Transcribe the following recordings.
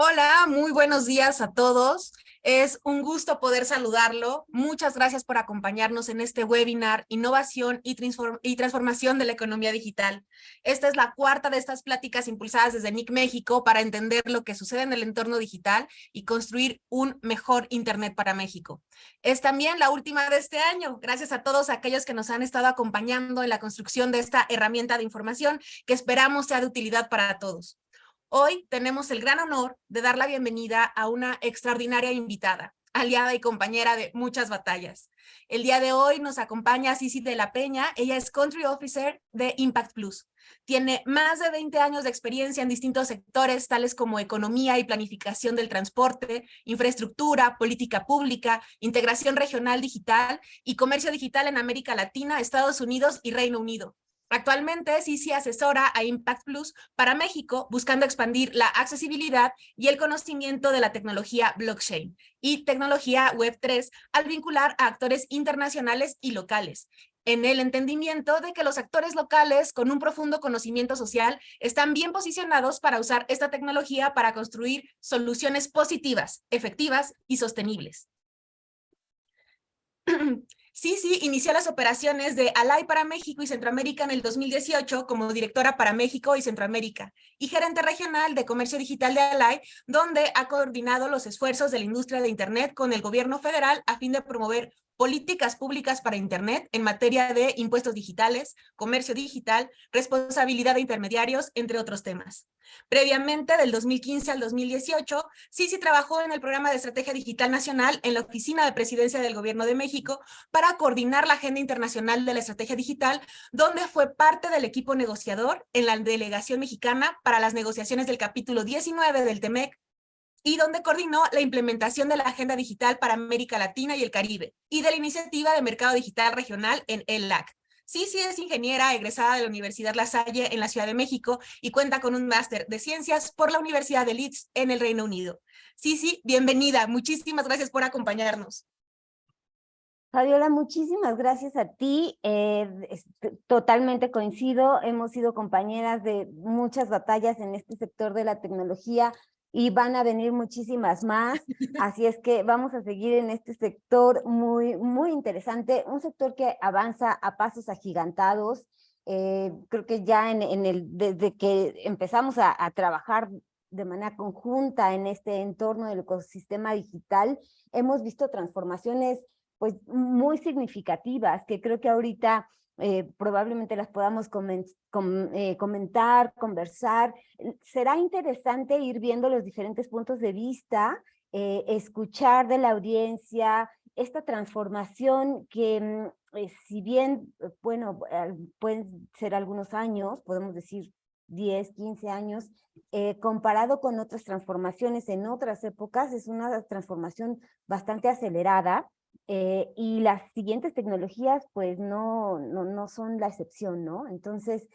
Hola, muy buenos días a todos. Es un gusto poder saludarlo. Muchas gracias por acompañarnos en este webinar Innovación y Transformación de la Economía Digital. Esta es la cuarta de estas pláticas impulsadas desde NIC México para entender lo que sucede en el entorno digital y construir un mejor Internet para México. Es también la última de este año. Gracias a todos aquellos que nos han estado acompañando en la construcción de esta herramienta de información que esperamos sea de utilidad para todos. Hoy tenemos el gran honor de dar la bienvenida a una extraordinaria invitada, aliada y compañera de muchas batallas. El día de hoy nos acompaña Cici de la Peña. Ella es Country Officer de Impact Plus. Tiene más de 20 años de experiencia en distintos sectores, tales como economía y planificación del transporte, infraestructura, política pública, integración regional digital y comercio digital en América Latina, Estados Unidos y Reino Unido. Actualmente, Cici asesora a Impact Plus para México, buscando expandir la accesibilidad y el conocimiento de la tecnología blockchain y tecnología Web3 al vincular a actores internacionales y locales, en el entendimiento de que los actores locales con un profundo conocimiento social están bien posicionados para usar esta tecnología para construir soluciones positivas, efectivas y sostenibles. Cici inició las operaciones de Alay para México y Centroamérica en el 2018 como directora para México y Centroamérica y gerente regional de comercio digital de Alay, donde ha coordinado los esfuerzos de la industria de Internet con el gobierno federal a fin de promover políticas públicas para Internet en materia de impuestos digitales, comercio digital, responsabilidad de intermediarios, entre otros temas. Previamente, del 2015 al 2018, Cici trabajó en el programa de Estrategia Digital Nacional en la Oficina de Presidencia del Gobierno de México para coordinar la agenda internacional de la estrategia digital, donde fue parte del equipo negociador en la delegación mexicana para las negociaciones del capítulo 19 del TEMEC, y donde coordinó la implementación de la agenda digital para América Latina y el Caribe y de la iniciativa de mercado digital regional en el LAC. Cici es ingeniera egresada de la Universidad La Salle en la Ciudad de México y cuenta con un máster de ciencias por la Universidad de Leeds en el Reino Unido. Cici, bienvenida. Muchísimas gracias por acompañarnos. Fabiola, muchísimas gracias a ti. Totalmente coincido. Hemos sido compañeras de muchas batallas en este sector de la tecnología y van a venir muchísimas más. Así es que vamos a seguir en este sector muy interesante, un sector que avanza a pasos agigantados. Creo que ya desde que empezamos a trabajar de manera conjunta en este entorno del ecosistema digital, hemos visto transformaciones pues muy significativas, que creo que ahorita probablemente las podamos comentar, conversar. Será interesante ir viendo los diferentes puntos de vista, escuchar de la audiencia esta transformación que si bien, bueno, pueden ser algunos años, podemos decir 10, 15 años, comparado con otras transformaciones en otras épocas, es una transformación bastante acelerada. Y las siguientes tecnologías pues no son la excepción, ¿no? Entonces,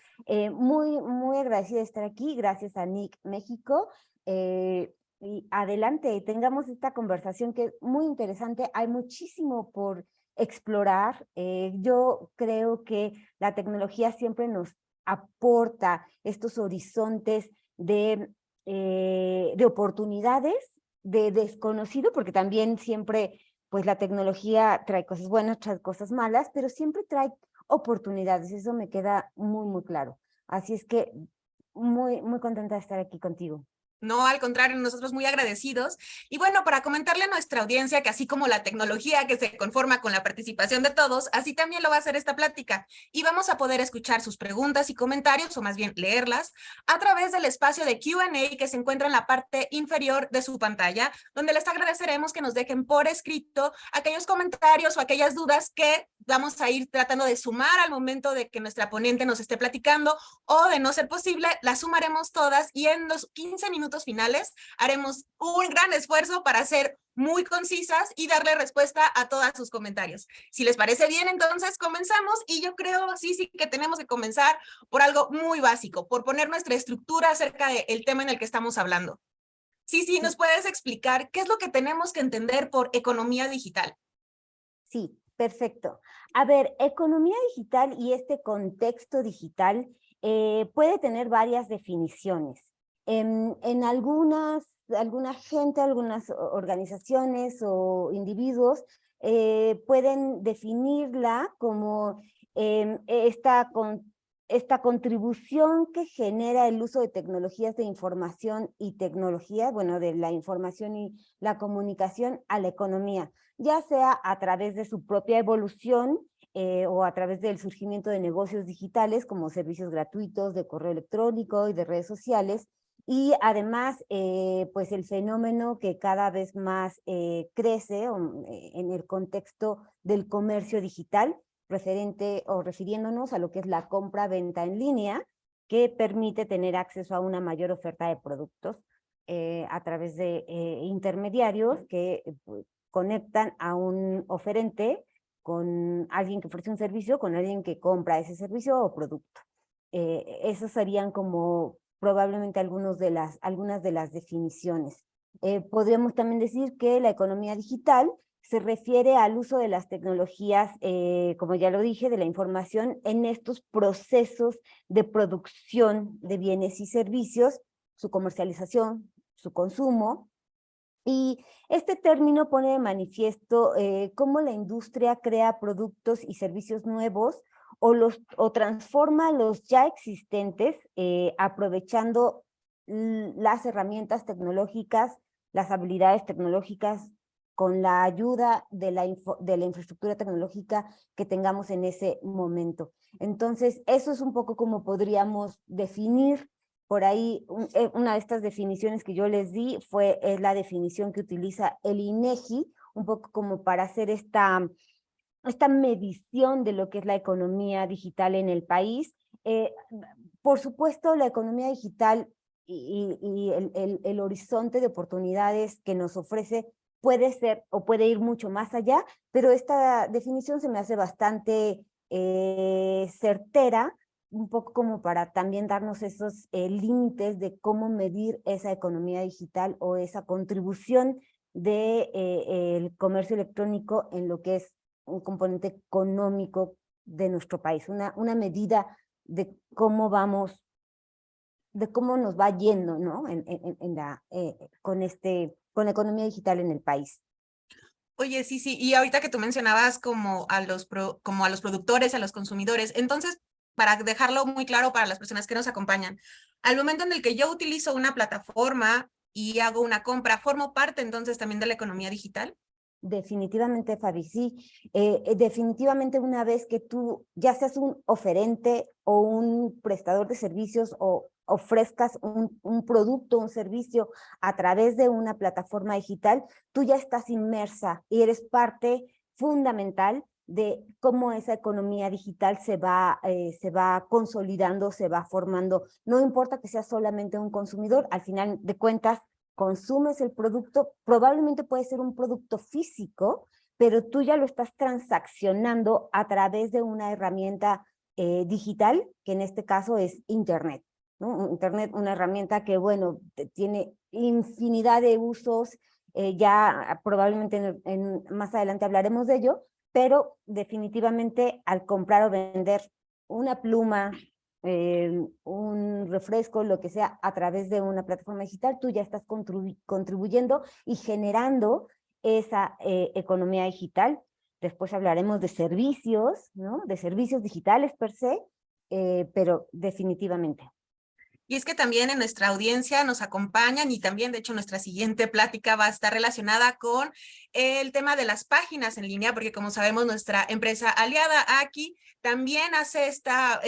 muy agradecida de estar aquí, gracias a NIC México, y adelante, tengamos esta conversación que es muy interesante, hay muchísimo por explorar. Yo creo que la tecnología siempre nos aporta estos horizontes de oportunidades, de desconocido, porque también siempre pues la tecnología trae cosas buenas, trae cosas malas, pero siempre trae oportunidades, eso me queda muy claro. Así es que muy contenta de estar aquí contigo. No, al contrario, nosotros muy agradecidos. Y bueno, para comentarle a nuestra audiencia que así como la tecnología que se conforma con la participación de todos, así también lo va a hacer esta plática. Y vamos a poder escuchar sus preguntas y comentarios, o más bien leerlas, a través del espacio de Q&A que se encuentra en la parte inferior de su pantalla, donde les agradeceremos que nos dejen por escrito aquellos comentarios o aquellas dudas que vamos a ir tratando de sumar al momento de que nuestra ponente nos esté platicando, o de no ser posible, las sumaremos todas y en los 15 minutos finales haremos un gran esfuerzo para ser muy concisas y darle respuesta a todos sus comentarios. Si les parece bien, entonces comenzamos, y yo creo, sí, que tenemos que comenzar por algo muy básico, por poner nuestra estructura acerca del tema en el que estamos hablando. Sí, ¿nos puedes explicar qué es lo que tenemos que entender por economía digital? Sí, perfecto. A ver, economía digital y este contexto digital puede tener varias definiciones. En algunas alguna gente, algunas organizaciones o individuos pueden definirla como esta contribución que genera el uso de tecnologías de información y tecnología, bueno, de la información y la comunicación a la economía, ya sea a través de su propia evolución o a través del surgimiento de negocios digitales como servicios gratuitos de correo electrónico y de redes sociales, y además, pues el fenómeno que cada vez más crece en el contexto del comercio digital, referente o refiriéndonos a lo que es la compra-venta en línea, que permite tener acceso a una mayor oferta de productos a través de intermediarios que conectan a un oferente con alguien que ofrece un servicio, con alguien que compra ese servicio o producto. Esos serían como probablemente algunas de las definiciones. Podríamos también decir que la economía digital se refiere al uso de las tecnologías, como ya lo dije, de la información en estos procesos de producción de bienes y servicios, su comercialización, su consumo. Y este término pone de manifiesto cómo la industria crea productos y servicios nuevos o transforma los ya existentes, aprovechando las herramientas tecnológicas, las habilidades tecnológicas, con la ayuda de la infraestructura tecnológica que tengamos en ese momento. Entonces, eso es un poco como podríamos definir. Por ahí, una de estas definiciones que yo les di es la definición que utiliza el INEGI, un poco como para hacer esta medición de lo que es la economía digital en el país. Por supuesto, la economía digital y el horizonte de oportunidades que nos ofrece puede ser o puede ir mucho más allá, pero esta definición se me hace bastante certera, un poco como para también darnos esos límites de cómo medir esa economía digital o esa contribución de el comercio electrónico en lo que es un componente económico de nuestro país, una medida de cómo vamos, de cómo nos va yendo, ¿no? Con la economía digital en el país. Oye, sí, sí, y ahorita que tú mencionabas como a los productores, a los consumidores, entonces, para dejarlo muy claro para las personas que nos acompañan, al momento en el que yo utilizo una plataforma y hago una compra, ¿formo parte entonces también de la economía digital? Definitivamente, Fabi, sí. Definitivamente una vez que tú ya seas un oferente o un prestador de servicios o ofrezcas un producto, un servicio a través de una plataforma digital, tú ya estás inmersa y eres parte fundamental de cómo esa economía digital se va consolidando, se va formando. No importa que seas solamente un consumidor, al final de cuentas, consumes el producto, probablemente puede ser un producto físico, pero tú ya lo estás transaccionando a través de una herramienta digital, que en este caso es Internet, ¿no? Internet, una herramienta que, bueno, tiene infinidad de usos, ya probablemente más adelante hablaremos de ello, pero definitivamente al comprar o vender una pluma, un refresco, lo que sea, a través de una plataforma digital, tú ya estás contribuyendo y generando esa economía digital. Después hablaremos de servicios, ¿no? De servicios digitales per se, pero definitivamente. Y es que también en nuestra audiencia nos acompañan y también, de hecho, nuestra siguiente plática va a estar relacionada con el tema de las páginas en línea, porque como sabemos, nuestra empresa aliada aquí también hace esta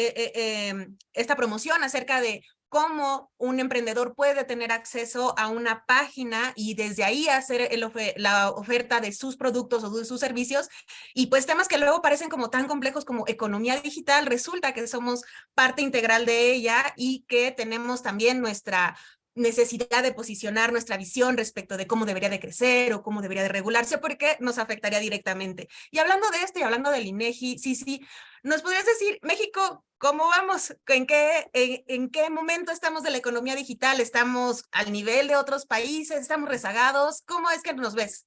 promoción acerca de cómo un emprendedor puede tener acceso a una página y desde ahí hacer la oferta de sus productos o de sus servicios. Y pues temas que luego parecen como tan complejos como economía digital, resulta que somos parte integral de ella y que tenemos también nuestra necesidad de posicionar nuestra visión respecto de cómo debería de crecer o cómo debería de regularse, porque nos afectaría directamente. Y hablando de esto y hablando del INEGI, sí, sí, ¿nos podrías decir, México, cómo vamos? ¿En qué momento estamos de la economía digital? ¿Estamos al nivel de otros países? ¿Estamos rezagados? ¿Cómo es que nos ves?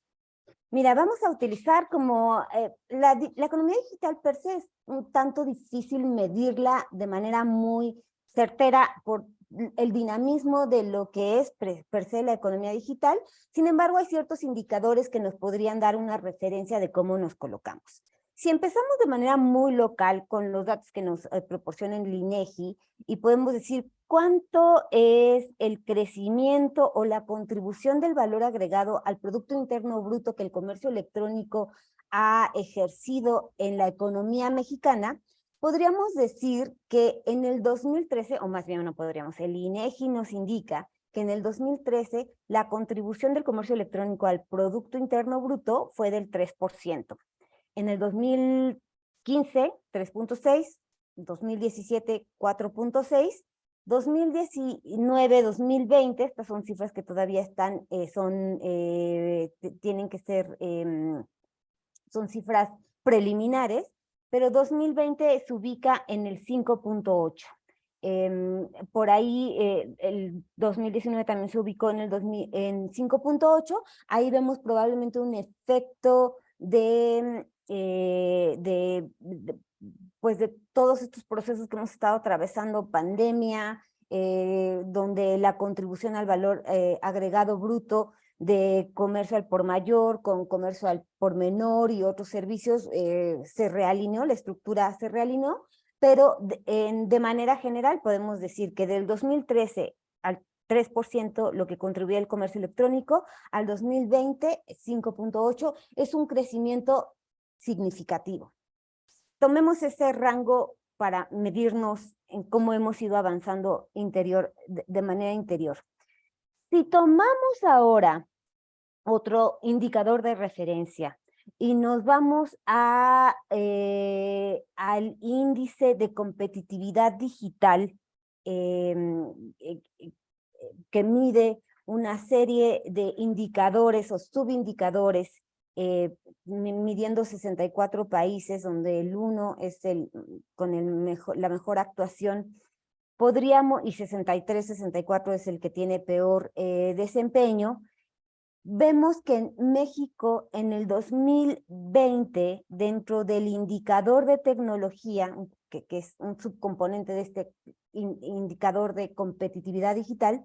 Mira, vamos a utilizar como la economía digital per se es un tanto difícil medirla de manera muy certera el dinamismo de lo que es per se la economía digital. Sin embargo, hay ciertos indicadores que nos podrían dar una referencia de cómo nos colocamos. Si empezamos de manera muy local con los datos que nos proporciona el INEGI y podemos decir cuánto es el crecimiento o la contribución del valor agregado al Producto Interno Bruto que el comercio electrónico ha ejercido en la economía mexicana, podríamos decir que en el 2013, o más bien no podríamos, el INEGI nos indica que en el 2013 la contribución del comercio electrónico al Producto Interno Bruto fue del 3%. En el 2015, 3.6, 2017, 4.6, 2019, 2020, estas son cifras que todavía están, tienen que ser, son cifras preliminares, pero 2020 se ubica en el 5.8. Por ahí el 2019 también se ubicó en el en 5.8. Ahí vemos probablemente un efecto pues de todos estos procesos que hemos estado atravesando, pandemia, donde la contribución al valor agregado bruto de comercio al por mayor, con comercio al por menor y otros servicios, se realineó, la estructura se realineó, pero de manera general podemos decir que del 2013 al 3% lo que contribuye el comercio electrónico, al 2020 5.8, es un crecimiento significativo. Tomemos ese rango para medirnos en cómo hemos ido avanzando de manera interior. Si tomamos ahora otro indicador de referencia y nos vamos al índice de competitividad digital que mide una serie de indicadores o subindicadores midiendo 64 países, donde el 1 es con la mejor actuación, y 63, 64 es el que tiene peor desempeño. Vemos que en México en el 2020, dentro del indicador de tecnología, que es un subcomponente de este indicador de competitividad digital,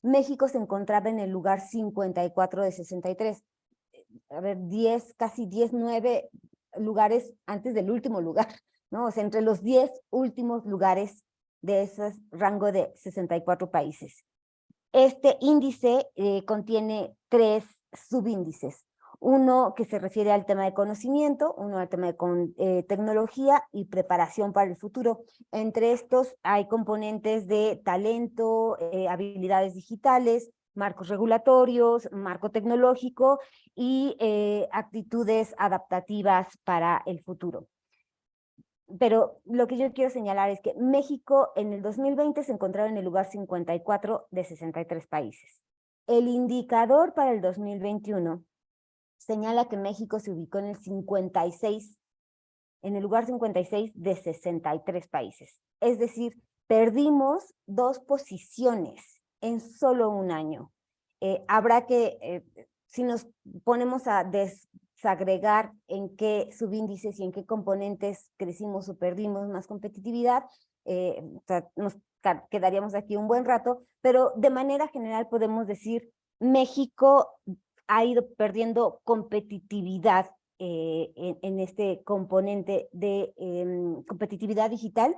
México se encontraba en el lugar 54 de 63. A ver, casi 9 lugares antes del último lugar, ¿no? O sea, entre los 10 últimos lugares de ese rango de 64 países. Este índice contiene 3 subíndices. Uno que se refiere al tema de conocimiento, uno al tema de tecnología y preparación para el futuro. Entre estos hay componentes de talento, habilidades digitales, marcos regulatorios, marco tecnológico y actitudes adaptativas para el futuro. Pero lo que yo quiero señalar es que México en el 2020 se encontraba en el lugar 54 de 63 países. El indicador para el 2021 señala que México se ubicó en el lugar 56 de 63 países. Es decir, perdimos 2 posiciones en solo un año. Habrá que, si nos ponemos a desagregar en qué subíndices y en qué componentes crecimos o perdimos más competitividad, o sea, nos quedaríamos aquí un buen rato, pero de manera general podemos decir México ha ido perdiendo competitividad en este componente de competitividad digital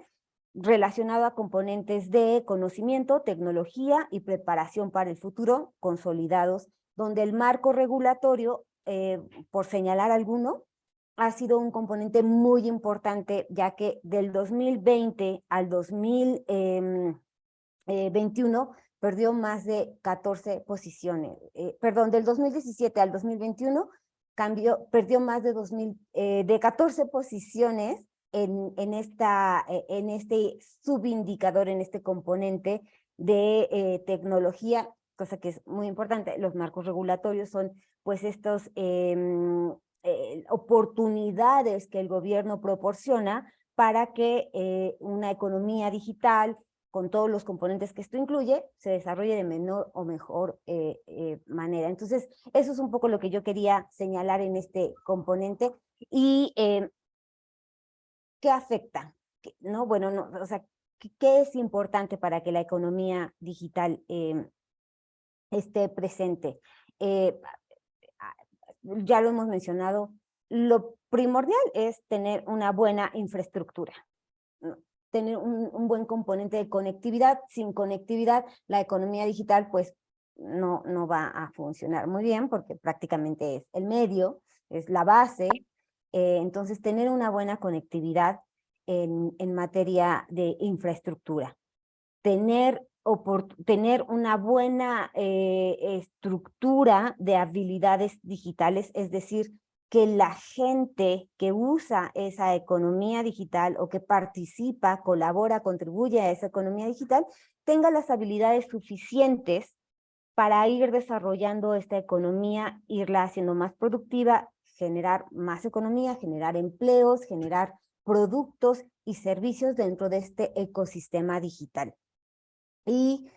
relacionado a componentes de conocimiento, tecnología y preparación para el futuro consolidados, donde el marco regulatorio, por señalar alguno, ha sido un componente muy importante, ya que del 2020 al 2021 perdió más de 14 posiciones. Perdón, del 2017 al 2021 perdió más de 14 posiciones en este subindicador, en este componente de tecnología, cosa que es muy importante. Los marcos regulatorios son pues estos oportunidades que el gobierno proporciona para que una economía digital, con todos los componentes que esto incluye, se desarrolle de menor o mejor manera. Entonces, eso es un poco lo que yo quería señalar en este componente. Y ¿qué afecta? ¿No? Bueno, no, o sea, ¿qué es importante para que la economía digital esté presente? Ya lo hemos mencionado, lo primordial es tener una buena infraestructura, ¿no? Tener un buen componente de conectividad. Sin conectividad, la economía digital pues no va a funcionar muy bien, porque prácticamente es el medio, es la base. Entonces, tener una buena conectividad en materia de infraestructura. Tener una buena estructura de habilidades digitales, es decir, que la gente que usa esa economía digital o que participa, colabora, contribuye a esa economía digital, tenga las habilidades suficientes para ir desarrollando esta economía, irla haciendo más productiva, generar más economía, generar empleos, generar productos y servicios dentro de este ecosistema digital. Y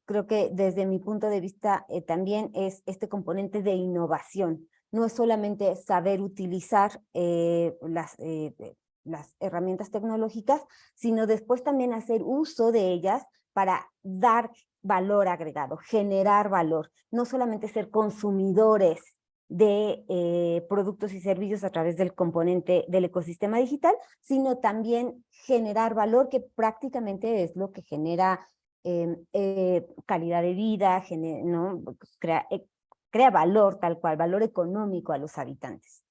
creo que desde mi punto de vista también es este componente de innovación. No es solamente saber utilizar las herramientas tecnológicas, sino después también hacer uso de ellas para dar valor agregado, generar valor. No solamente ser consumidores de productos y servicios a través del componente del ecosistema digital, sino también generar valor, que prácticamente es lo que genera calidad de vida, ¿no? Crea valor tal cual, valor económico a los habitantes.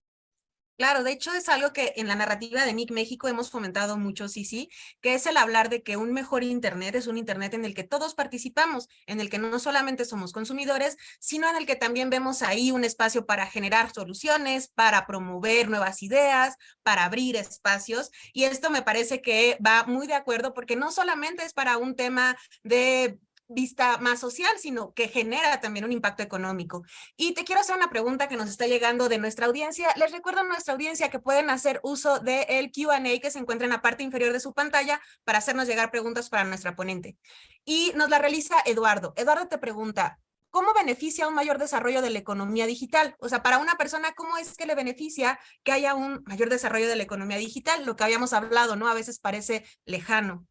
Claro, de hecho es algo que en la narrativa de NIC México hemos fomentado mucho, sí, que es el hablar de que un mejor Internet es un Internet en el que todos participamos, en el que no solamente somos consumidores, sino en el que también vemos ahí un espacio para generar soluciones, para promover nuevas ideas, para abrir espacios. Y esto me parece que va muy de acuerdo, porque no solamente es para un tema de vista más social, sino que genera también un impacto económico. Y te quiero hacer una pregunta que nos está llegando de nuestra audiencia. Les recuerdo a nuestra audiencia que pueden hacer uso del Q&A que se encuentra en la parte inferior de su pantalla para hacernos llegar preguntas para nuestra ponente. Y nos la realiza Eduardo. Eduardo te pregunta, ¿cómo beneficia un mayor desarrollo de la economía digital? O sea, para una persona, ¿cómo es que le beneficia que haya un mayor desarrollo de la economía digital? Lo que habíamos hablado, ¿no? A veces parece lejano.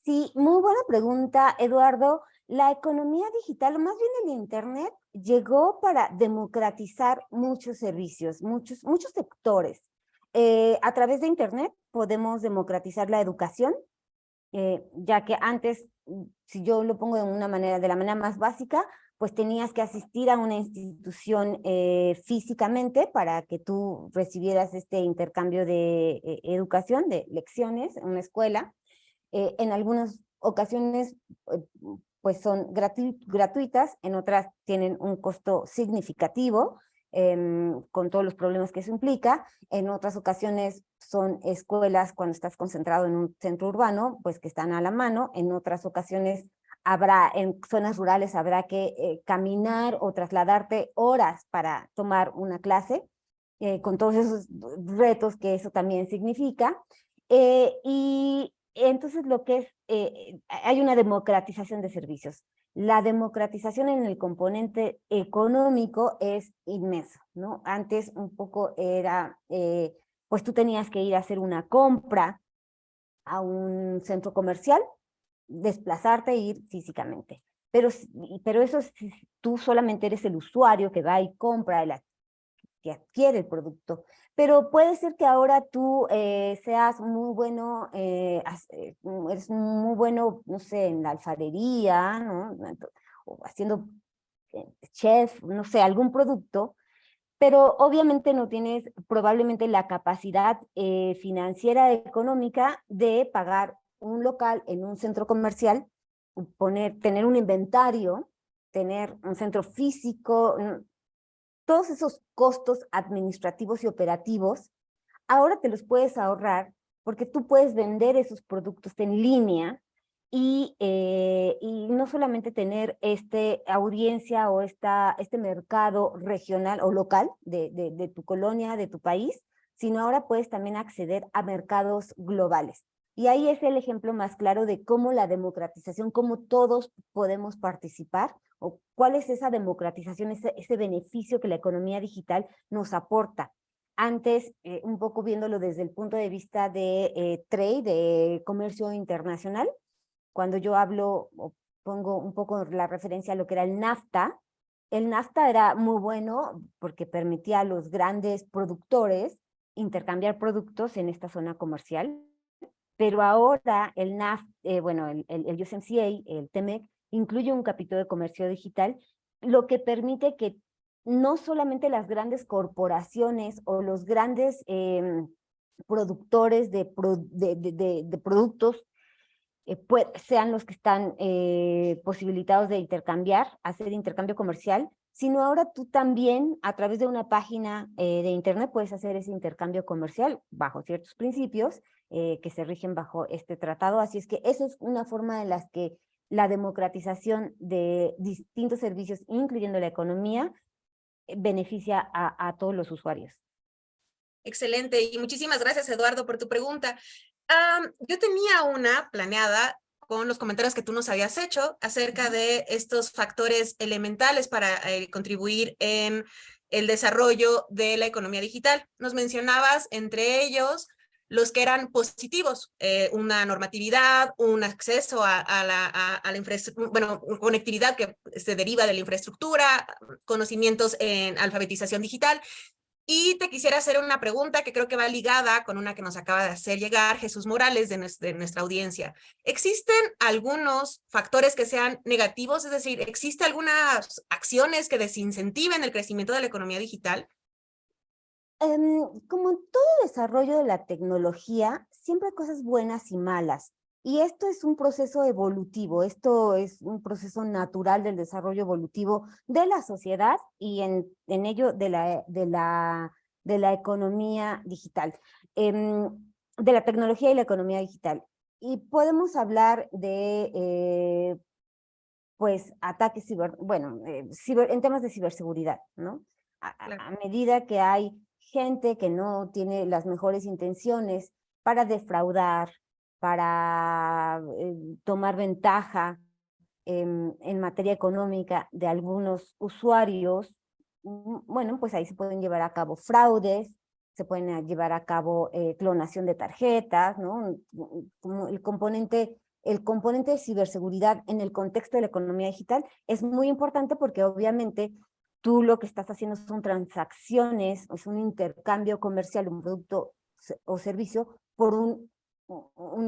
Sí, muy buena pregunta, Eduardo. La economía digital, o más bien el Internet, llegó para democratizar muchos servicios, muchos sectores. A través de Internet podemos democratizar la educación, ya que antes, si yo lo pongo de la manera más básica, pues tenías que asistir a una institución físicamente para que tú recibieras este intercambio de educación, de lecciones en una escuela. En algunas ocasiones pues son gratuitas, en otras tienen un costo significativo, con todos los problemas que eso implica. En otras ocasiones son escuelas, cuando estás concentrado en un centro urbano, pues que están a la mano. En otras ocasiones en zonas rurales habrá que caminar o trasladarte horas para tomar una clase, con todos esos retos que eso también significa. Y entonces hay una democratización de servicios. La democratización en el componente económico es inmenso, ¿no? Antes un poco era, pues tú tenías que ir a hacer una compra a un centro comercial, desplazarte e ir físicamente. Pero eso, si tú solamente eres el usuario que va y compra, que adquiere el producto. Pero puede ser que ahora tú seas muy bueno, eres muy bueno, no sé, en la alfarería, ¿no? O haciendo chef, no sé, algún producto, pero obviamente no tienes probablemente la capacidad financiera económica de pagar un local en un centro comercial, tener un inventario, tener un centro físico. Todos esos costos administrativos y operativos, ahora te los puedes ahorrar, porque tú puedes vender esos productos en línea y no solamente tener audiencia o este mercado regional o local de tu colonia, de tu país, sino ahora puedes también acceder a mercados globales. Y ahí es el ejemplo más claro de cómo la democratización, cómo todos podemos participar, o cuál es esa democratización, ese beneficio que la economía digital nos aporta. Antes, un poco viéndolo desde el punto de vista de trade, de comercio internacional, cuando yo hablo o pongo un poco la referencia a lo que era el NAFTA era muy bueno porque permitía a los grandes productores intercambiar productos en esta zona comercial, pero ahora el bueno, el USMCA, el TEMEC, incluye un capítulo de comercio digital, lo que permite que no solamente las grandes corporaciones o los grandes productores de productos sean los que están posibilitados de hacer intercambio comercial, sino ahora tú también a través de una página de internet puedes hacer ese intercambio comercial bajo ciertos principios que se rigen bajo este tratado. Así es que esa es una forma en la que la democratización de distintos servicios, incluyendo la economía, beneficia a todos los usuarios. Excelente, y muchísimas gracias, Eduardo, por tu pregunta. Yo tenía una planeada con los comentarios que tú nos habías hecho acerca de estos factores elementales para contribuir en el desarrollo de la economía digital. Nos mencionabas entre ellos los que eran positivos, una normatividad, un acceso a la infraestructura, bueno, conectividad que se deriva de la infraestructura, conocimientos en alfabetización digital. Y te quisiera hacer una pregunta que creo que va ligada con una que nos acaba de hacer llegar Jesús Morales de nuestra audiencia. ¿Existen algunos factores que sean negativos? Es decir, ¿existen algunas acciones que desincentiven el crecimiento de la economía digital? Como en todo desarrollo de la tecnología, siempre hay cosas buenas y malas. Y esto es un proceso evolutivo, esto es un proceso natural del desarrollo evolutivo de la sociedad y en ello de la economía digital, de la tecnología y la economía digital. Y podemos hablar de, pues, ataques en temas de ciberseguridad, ¿no? Claro. A medida que hay gente que no tiene las mejores intenciones para defraudar, para tomar ventaja en materia económica de algunos usuarios, bueno, pues ahí se pueden llevar a cabo fraudes, se pueden llevar a cabo clonación de tarjetas, ¿no? Como el componente de ciberseguridad en el contexto de la economía digital es muy importante porque obviamente tú lo que estás haciendo son transacciones, es un intercambio comercial, un producto o servicio por un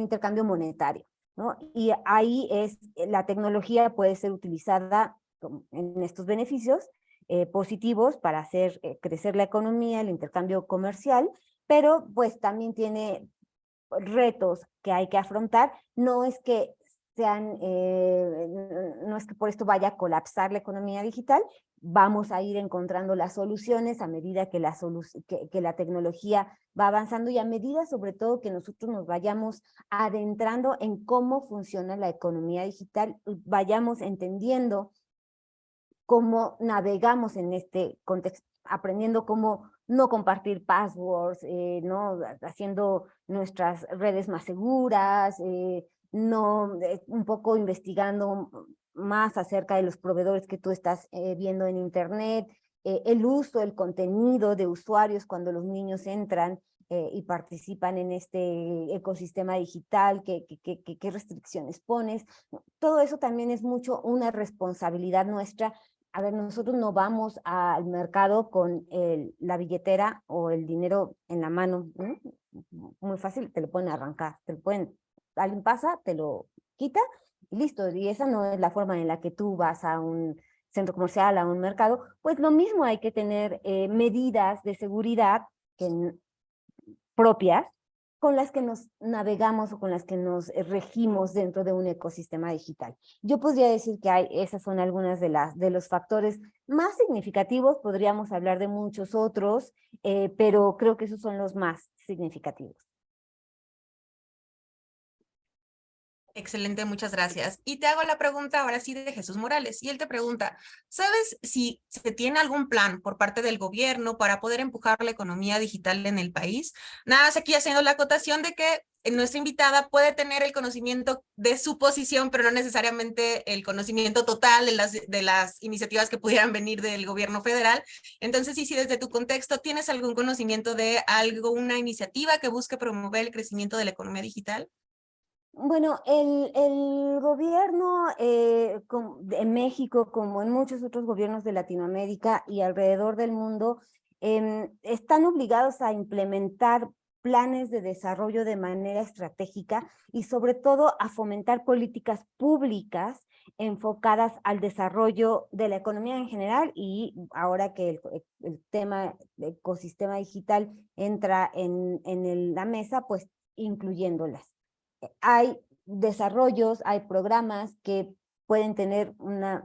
intercambio monetario, ¿no? Y ahí la tecnología puede ser utilizada en estos beneficios positivos para hacer crecer la economía, el intercambio comercial, pero pues también tiene retos que hay que afrontar. No es que no es que por esto vaya a colapsar la economía digital, vamos a ir encontrando las soluciones a medida que la tecnología va avanzando y a medida sobre todo que nosotros nos vayamos adentrando en cómo funciona la economía digital, vayamos entendiendo cómo navegamos en este contexto, aprendiendo cómo no compartir passwords, ¿no? Haciendo nuestras redes más seguras, un poco investigando más acerca de los proveedores que tú estás viendo en internet, el uso, el contenido de usuarios cuando los niños entran y participan en este ecosistema digital, qué restricciones pones. Todo eso también es mucho una responsabilidad nuestra. A ver, nosotros no vamos al mercado con la billetera o el dinero en la mano, ¿no? Muy fácil, te lo pueden arrancar, alguien pasa, te lo quita y listo. Y esa no es la forma en la que tú vas a un centro comercial, a un mercado. Pues lo mismo, hay que tener medidas de seguridad propias con las que nos navegamos o con las que nos regimos dentro de un ecosistema digital. Yo podría decir que esas son algunas de los factores más significativos, podríamos hablar de muchos otros, pero creo que esos son los más significativos. Excelente, muchas gracias. Y te hago la pregunta ahora sí de Jesús Morales. Y él te pregunta, ¿sabes si se tiene algún plan por parte del gobierno para poder empujar la economía digital en el país? Nada más aquí haciendo la acotación de que nuestra invitada puede tener el conocimiento de su posición, pero no necesariamente el conocimiento total de las iniciativas que pudieran venir del gobierno federal. Entonces, sí, desde tu contexto tienes algún conocimiento de alguna iniciativa que busque promover el crecimiento de la economía digital. Bueno, el gobierno en México, como en muchos otros gobiernos de Latinoamérica y alrededor del mundo, están obligados a implementar planes de desarrollo de manera estratégica y sobre todo a fomentar políticas públicas enfocadas al desarrollo de la economía en general, y ahora que el tema de ecosistema digital entra en la mesa, pues incluyéndolas. Hay desarrollos, hay programas que pueden tener una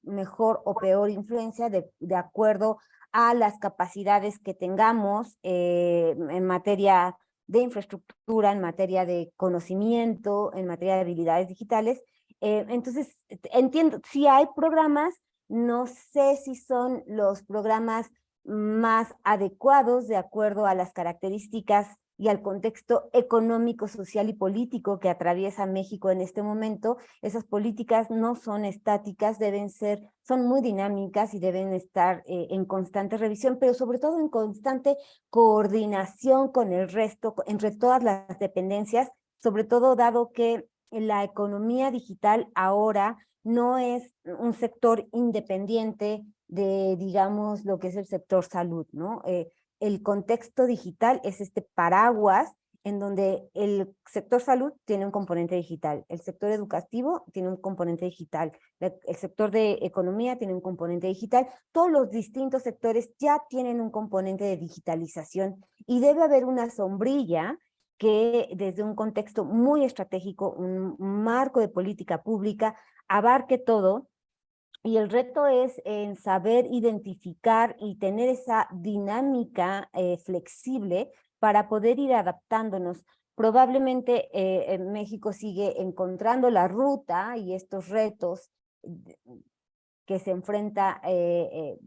mejor o peor influencia de acuerdo a las capacidades que tengamos en materia de infraestructura, en materia de conocimiento, en materia de habilidades digitales. Entonces, entiendo, si hay programas, no sé si son los programas más adecuados de acuerdo a las características y al contexto económico, social y político que atraviesa México en este momento. Esas políticas no son estáticas, son muy dinámicas y deben estar en constante revisión, pero sobre todo en constante coordinación con el resto, entre todas las dependencias, sobre todo dado que la economía digital ahora no es un sector independiente de, digamos, lo que es el sector salud, ¿no? El contexto digital es este paraguas en donde el sector salud tiene un componente digital, el sector educativo tiene un componente digital, el sector de economía tiene un componente digital, todos los distintos sectores ya tienen un componente de digitalización y debe haber una sombrilla que desde un contexto muy estratégico, un marco de política pública, abarque todo. Y el reto es en saber identificar y tener esa dinámica flexible para poder ir adaptándonos. Probablemente en México sigue encontrando la ruta y estos retos que se enfrenta el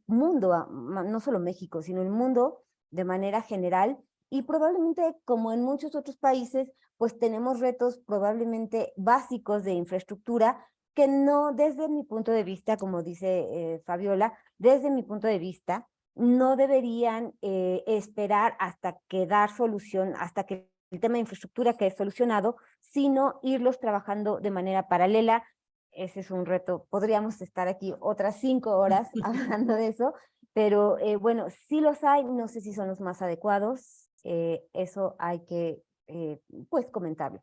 mundo, no solo México, sino el mundo de manera general. Y probablemente, como en muchos otros países, pues tenemos retos probablemente básicos de infraestructura que no, desde mi punto de vista, como dice Fabiola, desde mi punto de vista, no deberían esperar hasta que dar solución, hasta que el tema de infraestructura quede solucionado, sino irlos trabajando de manera paralela. Ese es un reto. Podríamos estar aquí otras 5 horas hablando de eso, pero bueno, sí los hay, no sé si son los más adecuados, eso hay que pues comentarlo.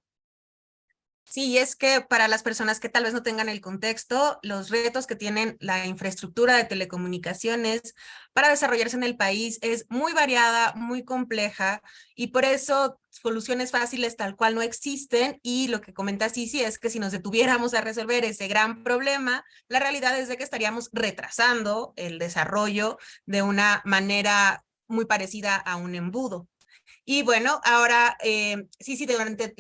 Sí, y es que para las personas que tal vez no tengan el contexto, los retos que tienen la infraestructura de telecomunicaciones para desarrollarse en el país es muy variada, muy compleja, y por eso soluciones fáciles tal cual no existen. Y lo que comenta Cici es que si nos detuviéramos a resolver ese gran problema, la realidad es de que estaríamos retrasando el desarrollo de una manera muy parecida a un embudo. Y bueno, ahora, sí, durante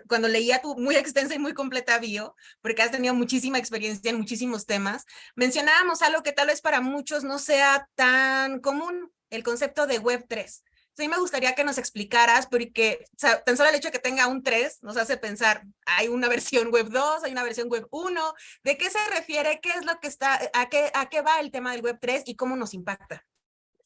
cuando leía tu muy extensa y muy completa bio, porque has tenido muchísima experiencia en muchísimos temas, mencionábamos algo que tal vez para muchos no sea tan común, el concepto de Web3. Sí, me gustaría que nos explicaras, porque tan solo el hecho de que tenga un 3 nos hace pensar, hay una versión Web 2, hay una versión Web 1, ¿de qué se refiere? ¿Qué es lo que está, a qué va el tema del Web 3 y cómo nos impacta?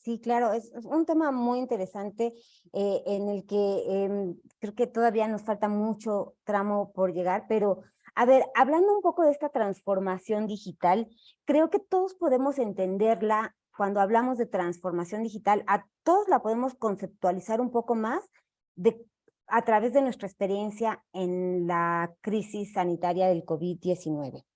Sí, claro, es un tema muy interesante en el que creo que todavía nos falta mucho tramo por llegar, pero a ver, hablando un poco de esta transformación digital, creo que todos podemos entenderla cuando hablamos de transformación digital, a todos la podemos conceptualizar un poco más a través de nuestra experiencia en la crisis sanitaria del COVID-19.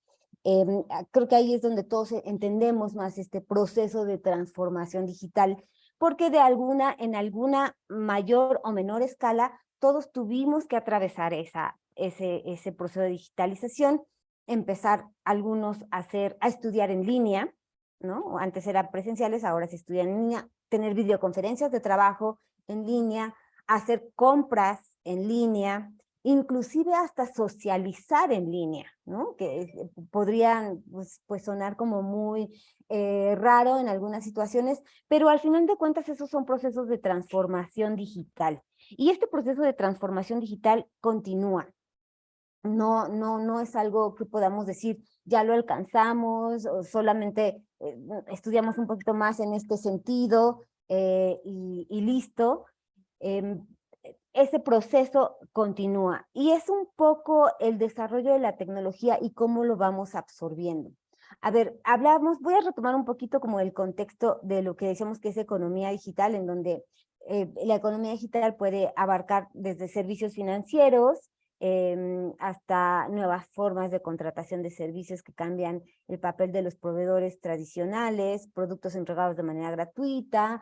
Creo que ahí es donde todos entendemos más este proceso de transformación digital, porque en alguna mayor o menor escala, todos tuvimos que atravesar ese proceso de digitalización, empezar algunos a estudiar en línea, ¿no? Antes eran presenciales, ahora se estudian en línea, tener videoconferencias de trabajo en línea, hacer compras en línea, inclusive hasta socializar en línea, ¿no? Que podrían pues sonar como muy raro en algunas situaciones, pero al final de cuentas esos son procesos de transformación digital. Y este proceso de transformación digital continúa. No es algo que podamos decir, ya lo alcanzamos, o solamente estudiamos un poquito más en este sentido y listo. Em, Ese proceso continúa y es un poco el desarrollo de la tecnología y cómo lo vamos absorbiendo. A ver, voy a retomar un poquito como el contexto de lo que decíamos que es economía digital, en donde la economía digital puede abarcar desde servicios financieros, hasta nuevas formas de contratación de servicios que cambian el papel de los proveedores tradicionales, productos entregados de manera gratuita,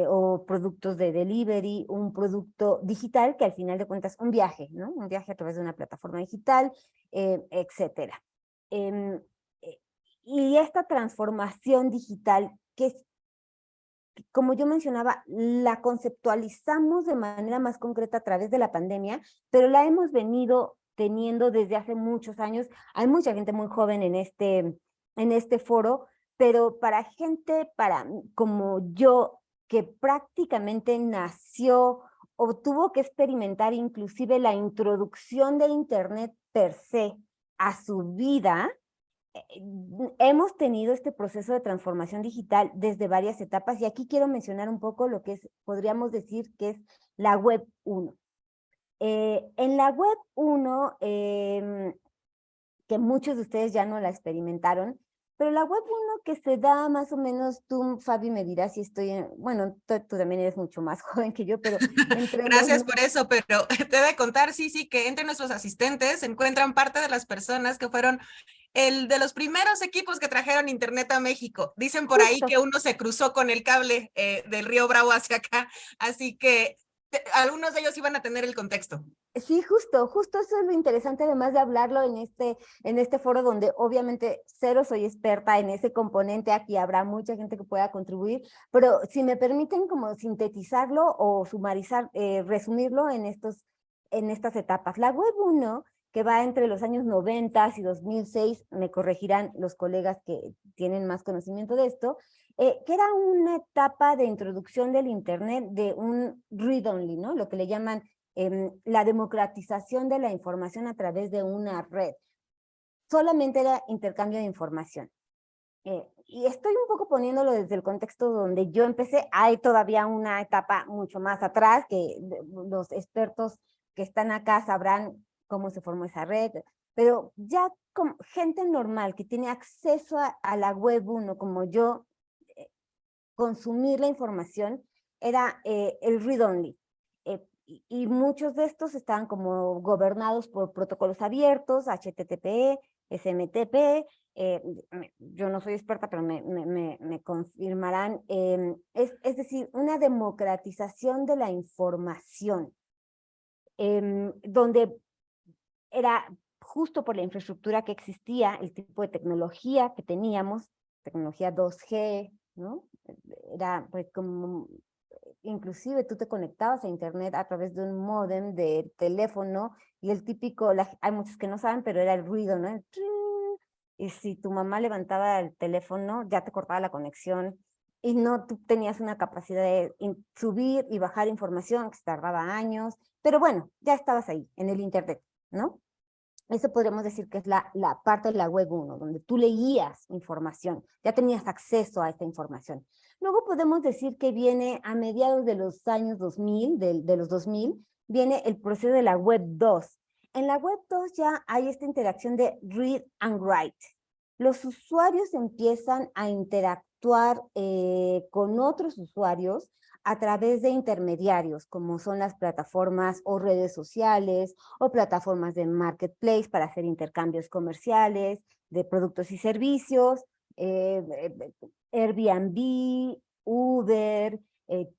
o productos de delivery, un producto digital que al final de cuentas un viaje, ¿no? Un viaje a través de una plataforma digital, etcétera. Em, eh, y esta transformación digital que como yo mencionaba, la conceptualizamos de manera más concreta a través de la pandemia, pero la hemos venido teniendo desde hace muchos años. Hay mucha gente muy joven en este foro, pero para gente como yo, que prácticamente nació o tuvo que experimentar inclusive la introducción de Internet per se a su vida, hemos tenido este proceso de transformación digital desde varias etapas y aquí quiero mencionar un poco lo que podríamos decir que es la web 1. En la web 1, que muchos de ustedes ya no la experimentaron, pero la web 1 que se da más o menos, tú, Fabi, me dirás si bueno, tú también eres mucho más joven que yo, pero entre los... Gracias por eso, pero te he de contar, sí, que entre nuestros asistentes se encuentran parte de las personas que fueron el de los primeros equipos que trajeron internet a México. Dicen por ahí Justo. que uno se cruzó con el cable del río Bravo hacia acá, así que algunos de ellos iban a tener el contexto. Sí, justo eso es lo interesante, además de hablarlo en este foro donde obviamente cero soy experta en ese componente, aquí habrá mucha gente que pueda contribuir, pero si me permiten como sintetizarlo o sumarizar, resumirlo en estas etapas. La web 1, que va entre los años 90 y 2006, me corregirán los colegas que tienen más conocimiento de esto, que era una etapa de introducción del Internet de un read-only, ¿no? Lo que le llaman la democratización de la información a través de una red. Solamente era intercambio de información. Y estoy un poco poniéndolo desde el contexto donde yo empecé. Hay todavía una etapa mucho más atrás, que los expertos que están acá sabrán cómo se formó esa red, pero ya como gente normal que tiene acceso a la web 1, como yo, consumir la información, era el read-only. Y muchos de estos estaban como gobernados por protocolos abiertos, HTTP, SMTP, yo no soy experta, pero me confirmarán, es decir, una democratización de la información, donde era justo por la infraestructura que existía, el tipo de tecnología que teníamos, tecnología 2G, ¿no? Era pues como, inclusive tú te conectabas a internet a través de un módem de teléfono y el típico, hay muchos que no saben, pero era el ruido, ¿no? El trin, y si tu mamá levantaba el teléfono, ya te cortaba la conexión y no tú tenías una capacidad de subir y bajar información que se tardaba años, pero bueno, ya estabas ahí, en el internet, ¿no? Eso podríamos decir que es la parte de la web 1, donde tú leías información, ya tenías acceso a esta información. Luego podemos decir que viene a mediados de los años 2000, de los 2000, viene el proceso de la web 2. En la web 2 ya hay esta interacción de read and write. Los usuarios empiezan a interactuar con otros usuarios a través de intermediarios, como son las plataformas o redes sociales o plataformas de marketplace para hacer intercambios comerciales de productos y servicios, Airbnb, Uber,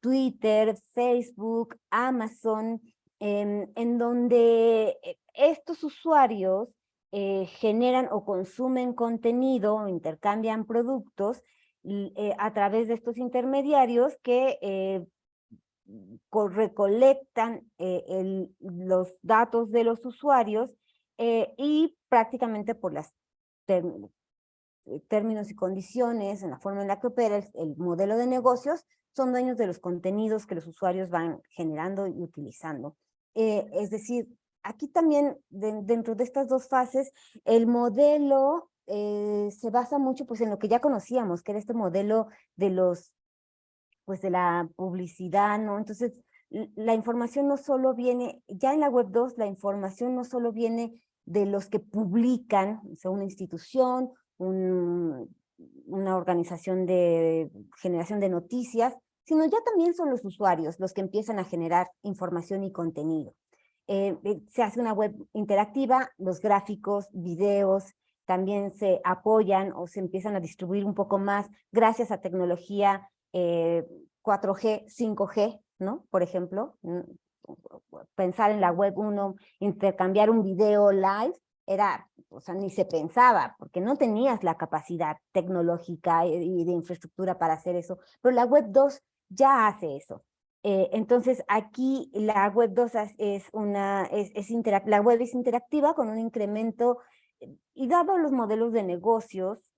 Twitter, Facebook, Amazon, en donde estos usuarios generan o consumen contenido o intercambian productos a través de estos intermediarios que recolectan los datos de los usuarios y prácticamente por las términos y condiciones, en la forma en la que opera el modelo de negocios, son dueños de los contenidos que los usuarios van generando y utilizando. Es decir, aquí también dentro de estas dos fases, el modelo se basa mucho pues en lo que ya conocíamos, que era este modelo de de la publicidad, ¿no? Entonces, la información no solo viene, ya en la web 2, la información no solo viene de los que publican, o sea, una institución, una organización de generación de noticias, sino ya también son los usuarios los que empiezan a generar información y contenido. Se hace una web interactiva, los gráficos, videos, también se apoyan o se empiezan a distribuir un poco más gracias a tecnología 4G, 5G, ¿no? Por ejemplo, pensar en la web 1, intercambiar un video live, era, o sea, ni se pensaba, porque no tenías la capacidad tecnológica y de infraestructura para hacer eso, pero la web 2 ya hace eso. Entonces, aquí la web 2 la web es interactiva con un incremento, y dado los modelos de negocios,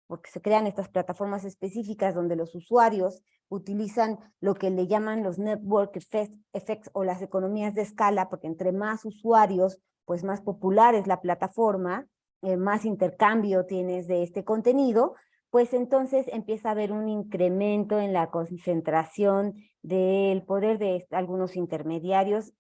porque se crean estas plataformas específicas donde los usuarios utilizan lo que le llaman los network effects o las economías de escala, porque entre más usuarios, pues más popular es la plataforma, más intercambio tienes de este contenido, pues entonces empieza a haber un incremento en la concentración del poder de algunos intermediarios,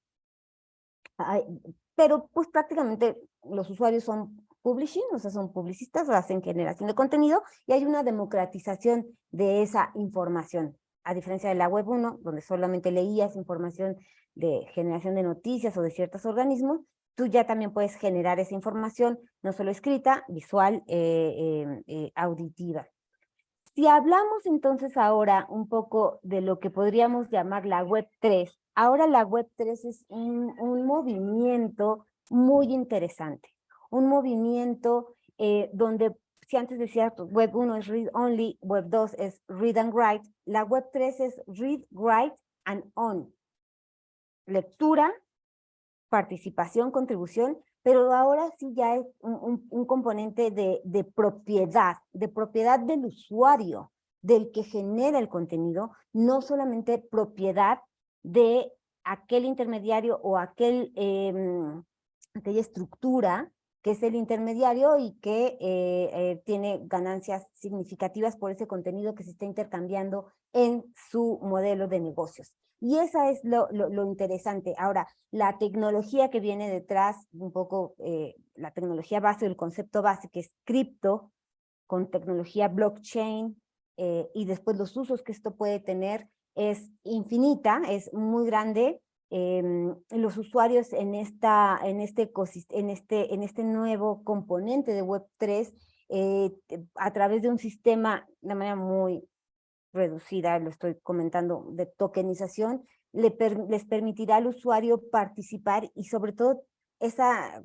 pero pues prácticamente los usuarios son publishing, o sea, son publicistas o hacen generación de contenido y hay una democratización de esa información, a diferencia de la web 1, donde solamente leías información de generación de noticias o de ciertos organismos, tú ya también puedes generar esa información, no solo escrita, visual, auditiva. Si hablamos entonces ahora un poco de lo que podríamos llamar la web 3, ahora la web 3 es un movimiento muy interesante, un movimiento donde si antes decía web 1 es read only, web 2 es read and write, la web 3 es read, write and own, lectura, participación, contribución, pero ahora sí ya es un componente de propiedad del usuario, del que genera el contenido, no solamente propiedad de aquel intermediario o aquella estructura que es el intermediario y que tiene ganancias significativas por ese contenido que se está intercambiando en su modelo de negocios. Y esa es lo interesante. Ahora, la tecnología que viene detrás, un poco la tecnología base, el concepto base, que es cripto, con tecnología blockchain, y después los usos que esto puede tener, es infinita, es muy grande. Los usuarios en este nuevo componente de Web3, a través de un sistema de manera muy reducida, lo estoy comentando, de tokenización, les permitirá al usuario participar y sobre todo esa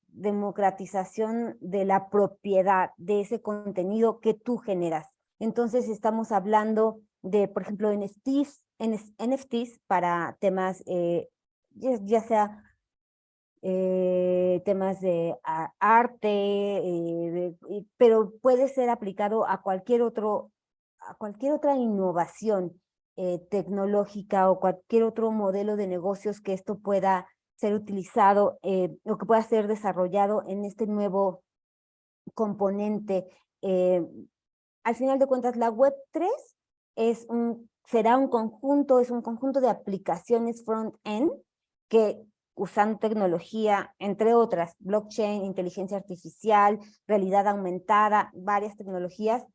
democratización de la propiedad de ese contenido que tú generas. Entonces estamos hablando de, por ejemplo, NFTs para temas, ya sea temas de arte, pero puede ser aplicado a cualquier otra innovación tecnológica o cualquier otro modelo de negocios que esto pueda ser utilizado o que pueda ser desarrollado en este nuevo componente. Al final de cuentas, la web 3 será un conjunto, es un conjunto de aplicaciones front-end que usando tecnología, entre otras, blockchain, inteligencia artificial, realidad aumentada, varias tecnologías,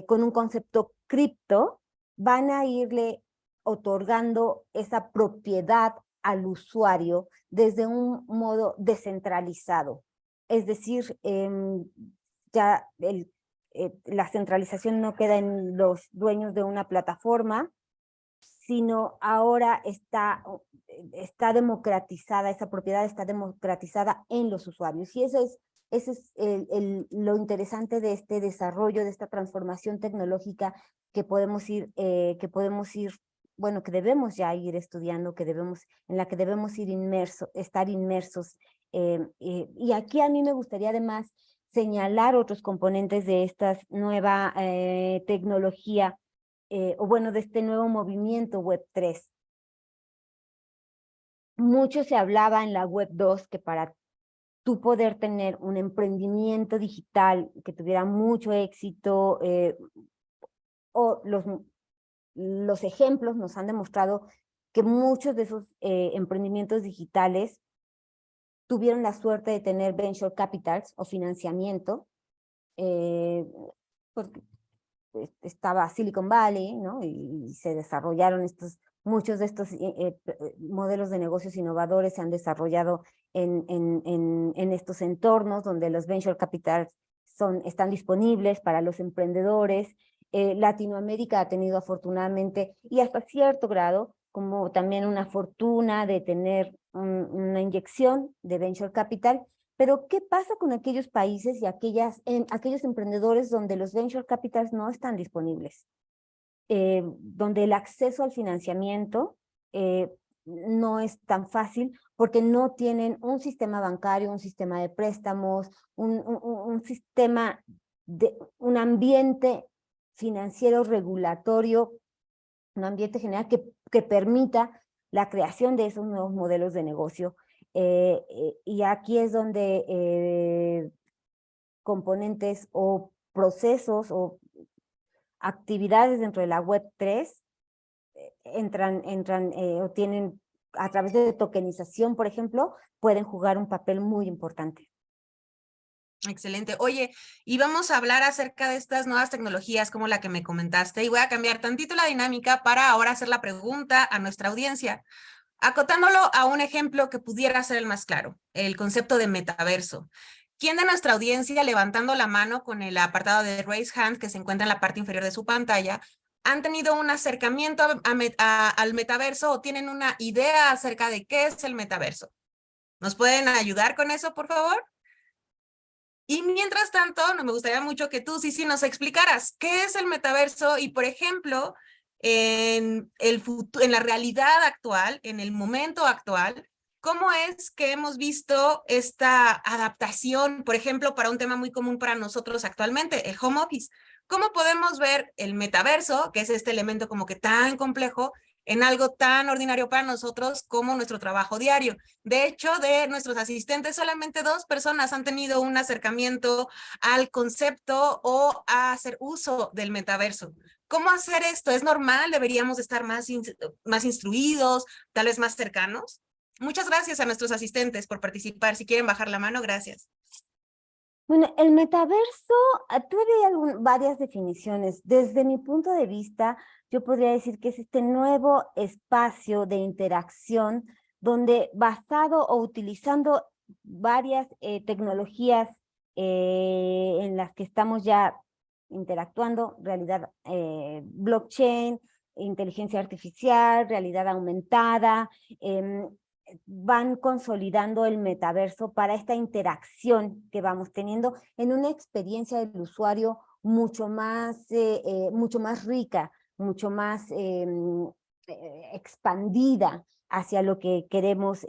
con un concepto cripto, van a irle otorgando esa propiedad al usuario desde un modo descentralizado. Es decir, ya la centralización no queda en los dueños de una plataforma, sino ahora está democratizada, esa propiedad está democratizada en los usuarios. Y ese es lo interesante de este desarrollo, de esta transformación tecnológica que podemos ir bueno, que debemos ya ir estudiando, en la que debemos estar inmersos. Y aquí a mí me gustaría además señalar otros componentes de esta nueva tecnología, o bueno, de este nuevo movimiento Web3. Mucho se hablaba en la Web2 que para tú poder tener un emprendimiento digital que tuviera mucho éxito, o los ejemplos nos han demostrado que muchos de esos emprendimientos digitales tuvieron la suerte de tener venture capitals o financiamiento, porque estaba Silicon Valley, ¿no? Y se desarrollaron muchos de estos modelos de negocios innovadores se han desarrollado en estos entornos donde los venture capitals están disponibles para los emprendedores. Latinoamérica ha tenido afortunadamente, y hasta cierto grado, como también una fortuna de tener una inyección de venture capital. Pero, ¿qué pasa con aquellos países y aquellos emprendedores donde los venture capitals no están disponibles? Donde el acceso al financiamiento no es tan fácil porque no tienen un sistema bancario, un sistema de préstamos, un sistema un ambiente financiero regulatorio, un ambiente general que permita la creación de esos nuevos modelos de negocio. Y aquí es donde componentes o procesos o actividades dentro de la Web3 entran o tienen, a través de tokenización, por ejemplo, pueden jugar un papel muy importante. Excelente. Oye, y vamos a hablar acerca de estas nuevas tecnologías como la que me comentaste, y voy a cambiar tantito la dinámica para ahora hacer la pregunta a nuestra audiencia, acotándolo a un ejemplo que pudiera ser el más claro, el concepto de metaverso. ¿Quién de nuestra audiencia, levantando la mano con el apartado de Raise Hand que se encuentra en la parte inferior de su pantalla, han tenido un acercamiento al metaverso o tienen una idea acerca de qué es el metaverso? ¿Nos pueden ayudar con eso, por favor? Y mientras tanto, me gustaría mucho que tú, sí, nos explicaras qué es el metaverso y, por ejemplo, en la realidad actual, en el momento actual, ¿cómo es que hemos visto esta adaptación, por ejemplo, para un tema muy común para nosotros actualmente, el home office? ¿Cómo podemos ver el metaverso, que es este elemento como que tan complejo, en algo tan ordinario para nosotros como nuestro trabajo diario? De hecho, de nuestros asistentes, solamente 2 personas han tenido un acercamiento al concepto o a hacer uso del metaverso. ¿Cómo hacer esto? ¿Es normal? ¿Deberíamos estar más instruidos, tal vez más cercanos? Muchas gracias a nuestros asistentes por participar. Si quieren bajar la mano, gracias. Bueno, el metaverso tiene varias definiciones. Desde mi punto de vista, yo podría decir que es este nuevo espacio de interacción donde, basado o utilizando varias tecnologías en las que estamos ya interactuando, realidad blockchain, inteligencia artificial, realidad aumentada, van consolidando el metaverso para esta interacción que vamos teniendo en una experiencia del usuario mucho más rica, mucho más expandida hacia lo que queremos,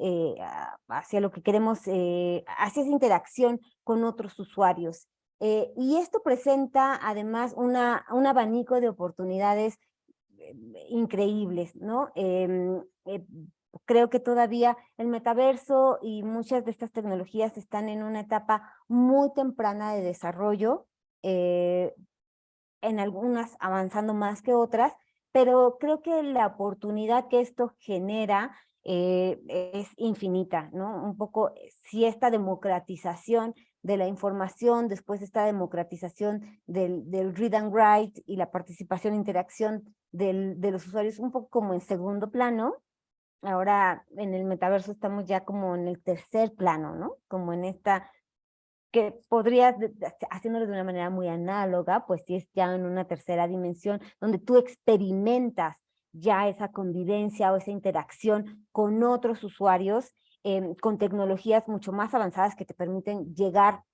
hacia esa interacción con otros usuarios. Y esto presenta además un abanico de oportunidades increíbles, ¿no? Creo que todavía el metaverso y muchas de estas tecnologías están en una etapa muy temprana de desarrollo, en algunas avanzando más que otras, pero creo que la oportunidad que esto genera es infinita, ¿no? Un poco, si esta democratización de la información, después esta democratización del read and write y la participación e interacción de los usuarios un poco como en segundo plano. Ahora en el metaverso estamos ya como en el tercer plano, ¿no? Como en esta, que podrías, haciéndolo de una manera muy análoga, pues sí es ya en una tercera dimensión, donde tú experimentas ya esa convivencia o esa interacción con otros usuarios, con tecnologías mucho más avanzadas que te permiten llegar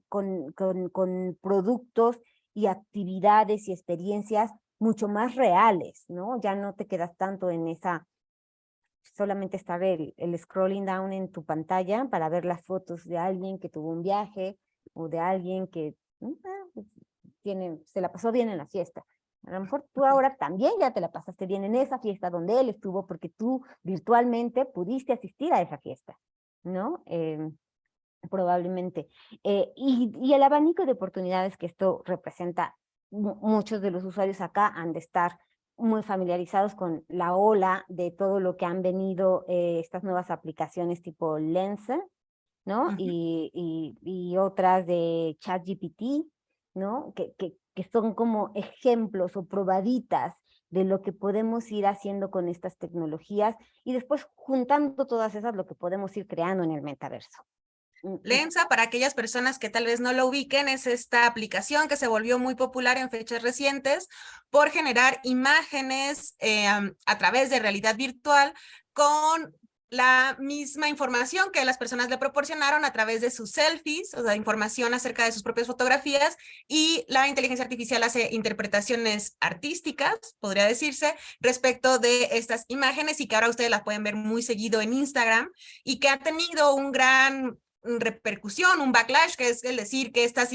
con productos y actividades y experiencias mucho más reales, ¿no? Ya no te quedas tanto en esa, solamente estar el scrolling down en tu pantalla para ver las fotos de alguien que tuvo un viaje o de alguien que pues, se la pasó bien en la fiesta. A lo mejor tú ahora también ya te la pasaste bien en esa fiesta donde él estuvo porque tú virtualmente pudiste asistir a esa fiesta, ¿no? Probablemente. Y el abanico de oportunidades que esto representa, muchos de los usuarios acá han de estar muy familiarizados con la ola de todo lo que han venido estas nuevas aplicaciones tipo Lensa, ¿no? Ujú. Y otras de ChatGPT, ¿no? Que son como ejemplos o probaditas de lo que podemos ir haciendo con estas tecnologías y después juntando todas esas lo que podemos ir creando en el metaverso. Lensa, para aquellas personas que tal vez no lo ubiquen, es esta aplicación que se volvió muy popular en fechas recientes por generar imágenes a través de realidad virtual con la misma información que las personas le proporcionaron a través de sus selfies, o sea, información acerca de sus propias fotografías, y la inteligencia artificial hace interpretaciones artísticas, podría decirse, respecto de estas imágenes y que ahora ustedes las pueden ver muy seguido en Instagram y que ha tenido un gran repercusión, un backlash, que es el decir que esta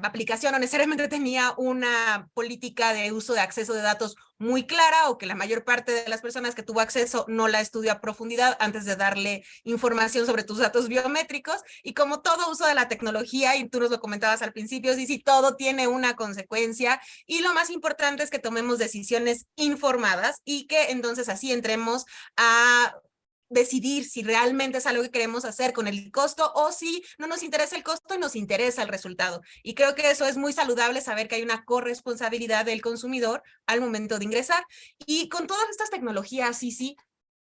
aplicación no necesariamente tenía una política de uso de acceso de datos muy clara o que la mayor parte de las personas que tuvo acceso no la estudió a profundidad antes de darle información sobre tus datos biométricos. Y como todo uso de la tecnología, y tú nos lo comentabas al principio, sí, todo tiene una consecuencia y lo más importante es que tomemos decisiones informadas y que entonces así entremos a decidir si realmente es algo que queremos hacer con el costo o si no nos interesa el costo y nos interesa el resultado. Y creo que eso es muy saludable, saber que hay una corresponsabilidad del consumidor al momento de ingresar. Y con todas estas tecnologías, sí,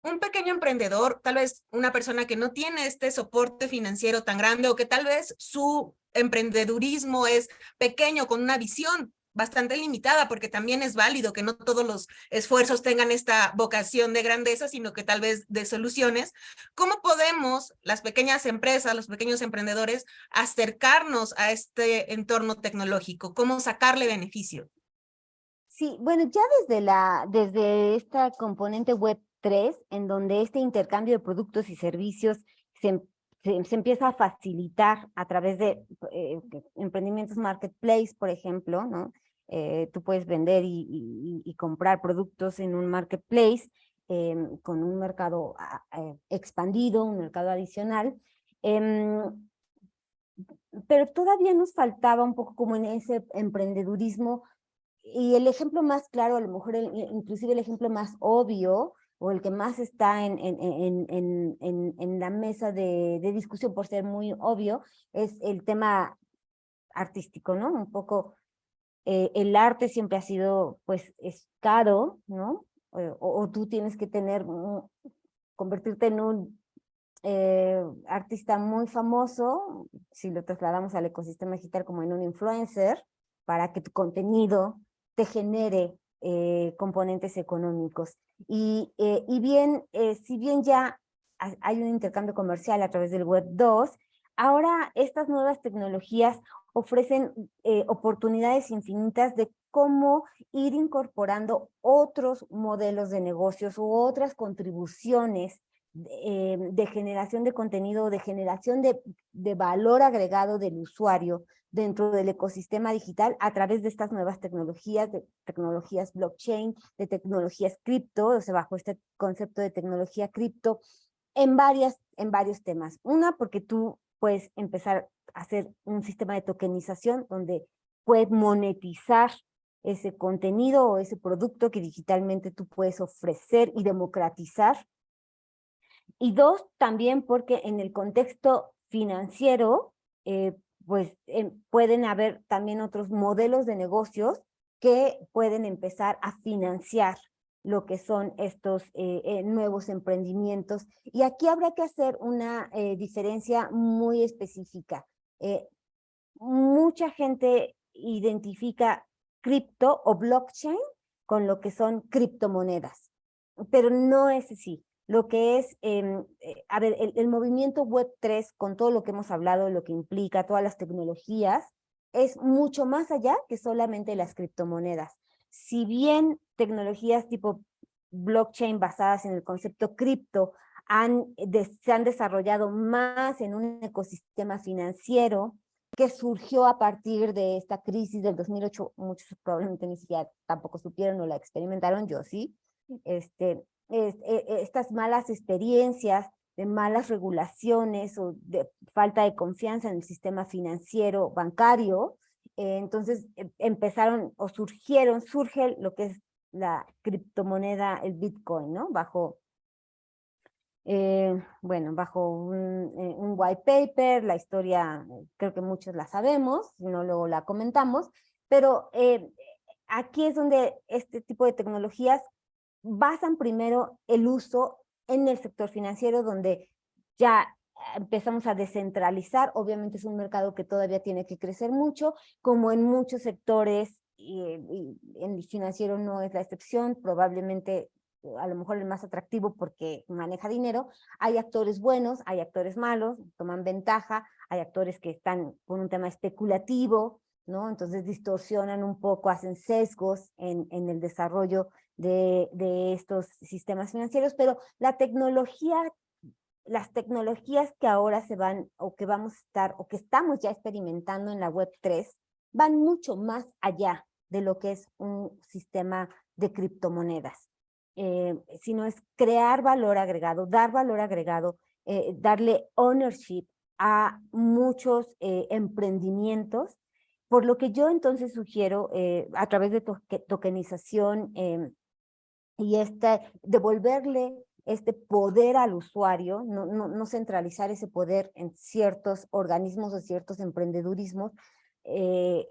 un pequeño emprendedor, tal vez una persona que no tiene este soporte financiero tan grande o que tal vez su emprendedurismo es pequeño con una visión bastante limitada, porque también es válido que no todos los esfuerzos tengan esta vocación de grandeza, sino que tal vez de soluciones. ¿Cómo podemos, las pequeñas empresas, los pequeños emprendedores, acercarnos a este entorno tecnológico? ¿Cómo sacarle beneficio? Sí, bueno, ya desde esta componente Web 3, en donde este intercambio de productos y servicios se, em- se empieza a facilitar a través de emprendimientos marketplace, por ejemplo, ¿no? Tú puedes vender y comprar productos en un marketplace con un mercado expandido, un mercado adicional. em, pero todavía nos faltaba un poco como en ese emprendedurismo y el ejemplo más claro, a lo mejor inclusive el ejemplo más obvio o el que más está en la mesa de discusión por ser muy obvio, es el tema artístico, ¿no? Un poco el arte siempre ha sido, pues, es caro, ¿no? O tú tienes que convertirte en un artista muy famoso, si lo trasladamos al ecosistema digital como en un influencer, para que tu contenido te genere componentes económicos. Si bien ya hay un intercambio comercial a través del Web 2, ahora estas nuevas tecnologías ofrecen oportunidades infinitas de cómo ir incorporando otros modelos de negocios u otras contribuciones de generación de contenido, de generación de valor agregado del usuario dentro del ecosistema digital a través de estas nuevas tecnologías, de tecnologías blockchain, de tecnologías cripto, o sea, bajo este concepto de tecnología cripto, en varios temas. Una, porque tú puedes empezar a hacer un sistema de tokenización donde puedes monetizar ese contenido o ese producto que digitalmente tú puedes ofrecer y democratizar. Y dos, también porque en el contexto financiero, pues pueden haber también otros modelos de negocios que pueden empezar a financiar lo que son estos nuevos emprendimientos. Y aquí habrá que hacer una diferencia muy específica. Eh, Mucha gente identifica cripto o blockchain con lo que son criptomonedas, pero no es así. Lo que es, a ver, el movimiento Web 3, con todo lo que hemos hablado, lo que implica, todas las tecnologías, es mucho más allá que solamente las criptomonedas. Si bien tecnologías tipo blockchain basadas en el concepto cripto se han desarrollado más en un ecosistema financiero que surgió a partir de esta crisis del 2008, muchos probablemente ni siquiera tampoco supieron o la experimentaron, yo sí, estas malas experiencias de malas regulaciones o de falta de confianza en el sistema financiero bancario, entonces empezaron o surge lo que es la criptomoneda, el Bitcoin, ¿no? Bajo un white paper, la historia creo que muchos la sabemos, si no luego la comentamos, pero aquí es donde este tipo de tecnologías basan primero el uso en el sector financiero, donde ya empezamos a descentralizar. Obviamente es un mercado que todavía tiene que crecer mucho, como en muchos sectores, y en el financiero no es la excepción, probablemente a lo mejor el más atractivo porque maneja dinero. Hay actores buenos, hay actores malos, toman ventaja, hay actores que están por un tema especulativo, ¿no? Entonces distorsionan un poco, hacen sesgos en el desarrollo de estos sistemas financieros, pero la tecnología, las tecnologías que ahora se van o que vamos a estar o que estamos ya experimentando en la Web3 van mucho más allá de lo que es un sistema de criptomonedas, sino es crear valor agregado, dar valor agregado, darle ownership a muchos emprendimientos, por lo que yo entonces sugiero a través de tokenización y devolverle este poder al usuario, no centralizar ese poder en ciertos organismos o ciertos emprendedurismos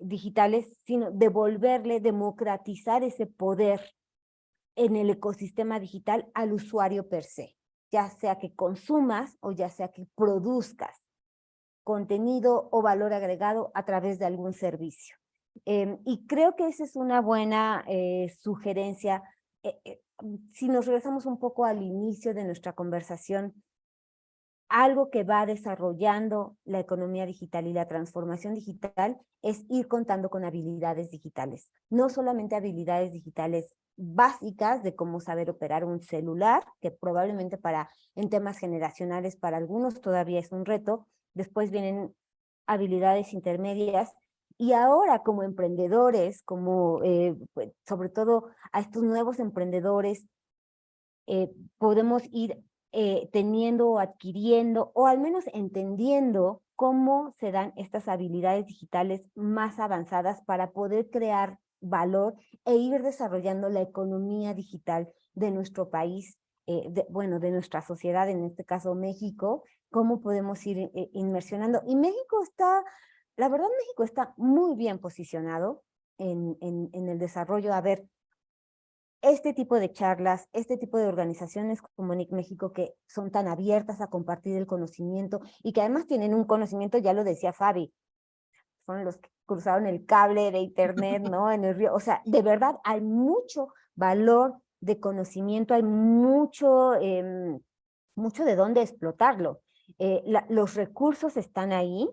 digitales, sino devolverle, democratizar ese poder en el ecosistema digital al usuario per se, ya sea que consumas o ya sea que produzcas contenido o valor agregado a través de algún servicio. Y creo que esa es una buena sugerencia. Si nos regresamos un poco al inicio de nuestra conversación, algo que va desarrollando la economía digital y la transformación digital es ir contando con habilidades digitales. No solamente habilidades digitales básicas de cómo saber operar un celular, que probablemente en temas generacionales para algunos todavía es un reto. Después vienen habilidades intermedias y ahora como emprendedores, sobre todo a estos nuevos emprendedores, podemos ir teniendo o adquiriendo o al menos entendiendo cómo se dan estas habilidades digitales más avanzadas para poder crear valor e ir desarrollando la economía digital de nuestro país, de nuestra sociedad, en este caso México, cómo podemos ir inmersionando. Y la verdad México está muy bien posicionado en el desarrollo. A ver, este tipo de charlas, este tipo de organizaciones como NIC México que son tan abiertas a compartir el conocimiento y que además tienen un conocimiento, ya lo decía Fabi, fueron los que cruzaron el cable de internet, ¿no? En el río. O sea, de verdad hay mucho valor de conocimiento, hay mucho de dónde explotarlo. Los recursos están ahí,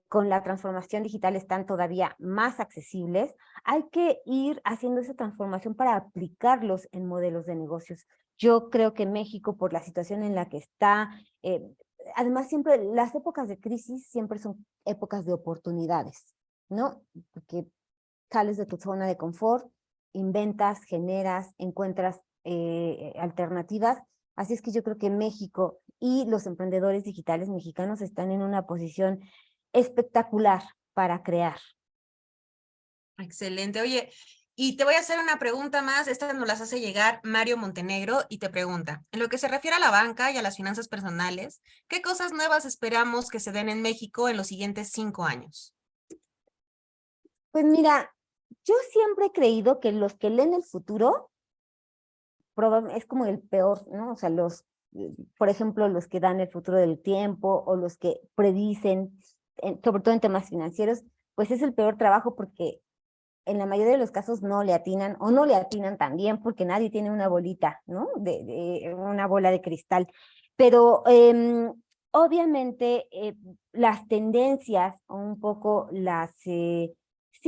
con la transformación digital están todavía más accesibles. Hay que ir haciendo esa transformación para aplicarlos en modelos de negocios. Yo creo que México, por la situación en la que está, además siempre las épocas de crisis siempre son épocas de oportunidades, ¿no? Porque sales de tu zona de confort, inventas, generas, encuentras alternativas. Así es que yo creo que México y los emprendedores digitales mexicanos están en una posición espectacular para crear. Excelente. Oye, y te voy a hacer una pregunta más. Esta nos las hace llegar Mario Montenegro y te pregunta, en lo que se refiere a la banca y a las finanzas personales, ¿qué cosas nuevas esperamos que se den en México en los siguientes 5 años? Pues mira, yo siempre he creído que los que leen el futuro es como el peor, ¿no? O sea, por ejemplo, los que dan el futuro del tiempo o los que predicen, sobre todo en temas financieros, pues es el peor trabajo porque en la mayoría de los casos no le atinan o no le atinan tan bien porque nadie tiene una bolita, ¿no? Una bola de cristal. Pero obviamente las tendencias, o un poco sí,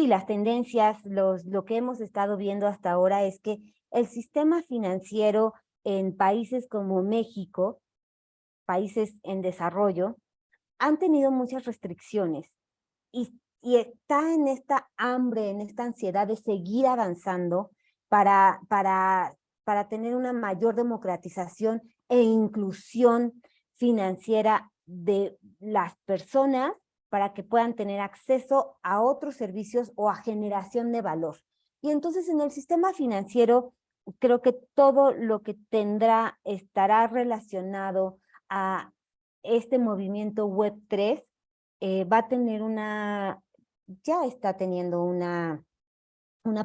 las tendencias, lo que hemos estado viendo hasta ahora es que el sistema financiero en países como México, países en desarrollo, han tenido muchas restricciones y está en esta hambre, en esta ansiedad de seguir avanzando para tener una mayor democratización e inclusión financiera de las personas para que puedan tener acceso a otros servicios o a generación de valor. Y entonces en el sistema financiero creo que todo lo que estará relacionado a este movimiento Web3 va a tener ya está teniendo una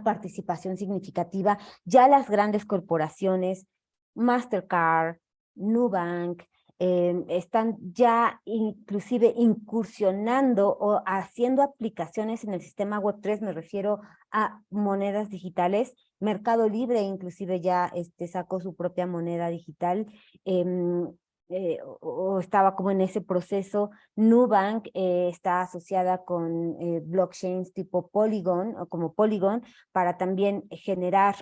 participación significativa. Ya las grandes corporaciones, Mastercard, Nubank, están ya inclusive incursionando o haciendo aplicaciones en el sistema Web3, me refiero a monedas digitales. Mercado Libre inclusive ya sacó su propia moneda digital, o estaba como en ese proceso. Nubank está asociada con blockchains tipo Polygon o como Polygon para también generar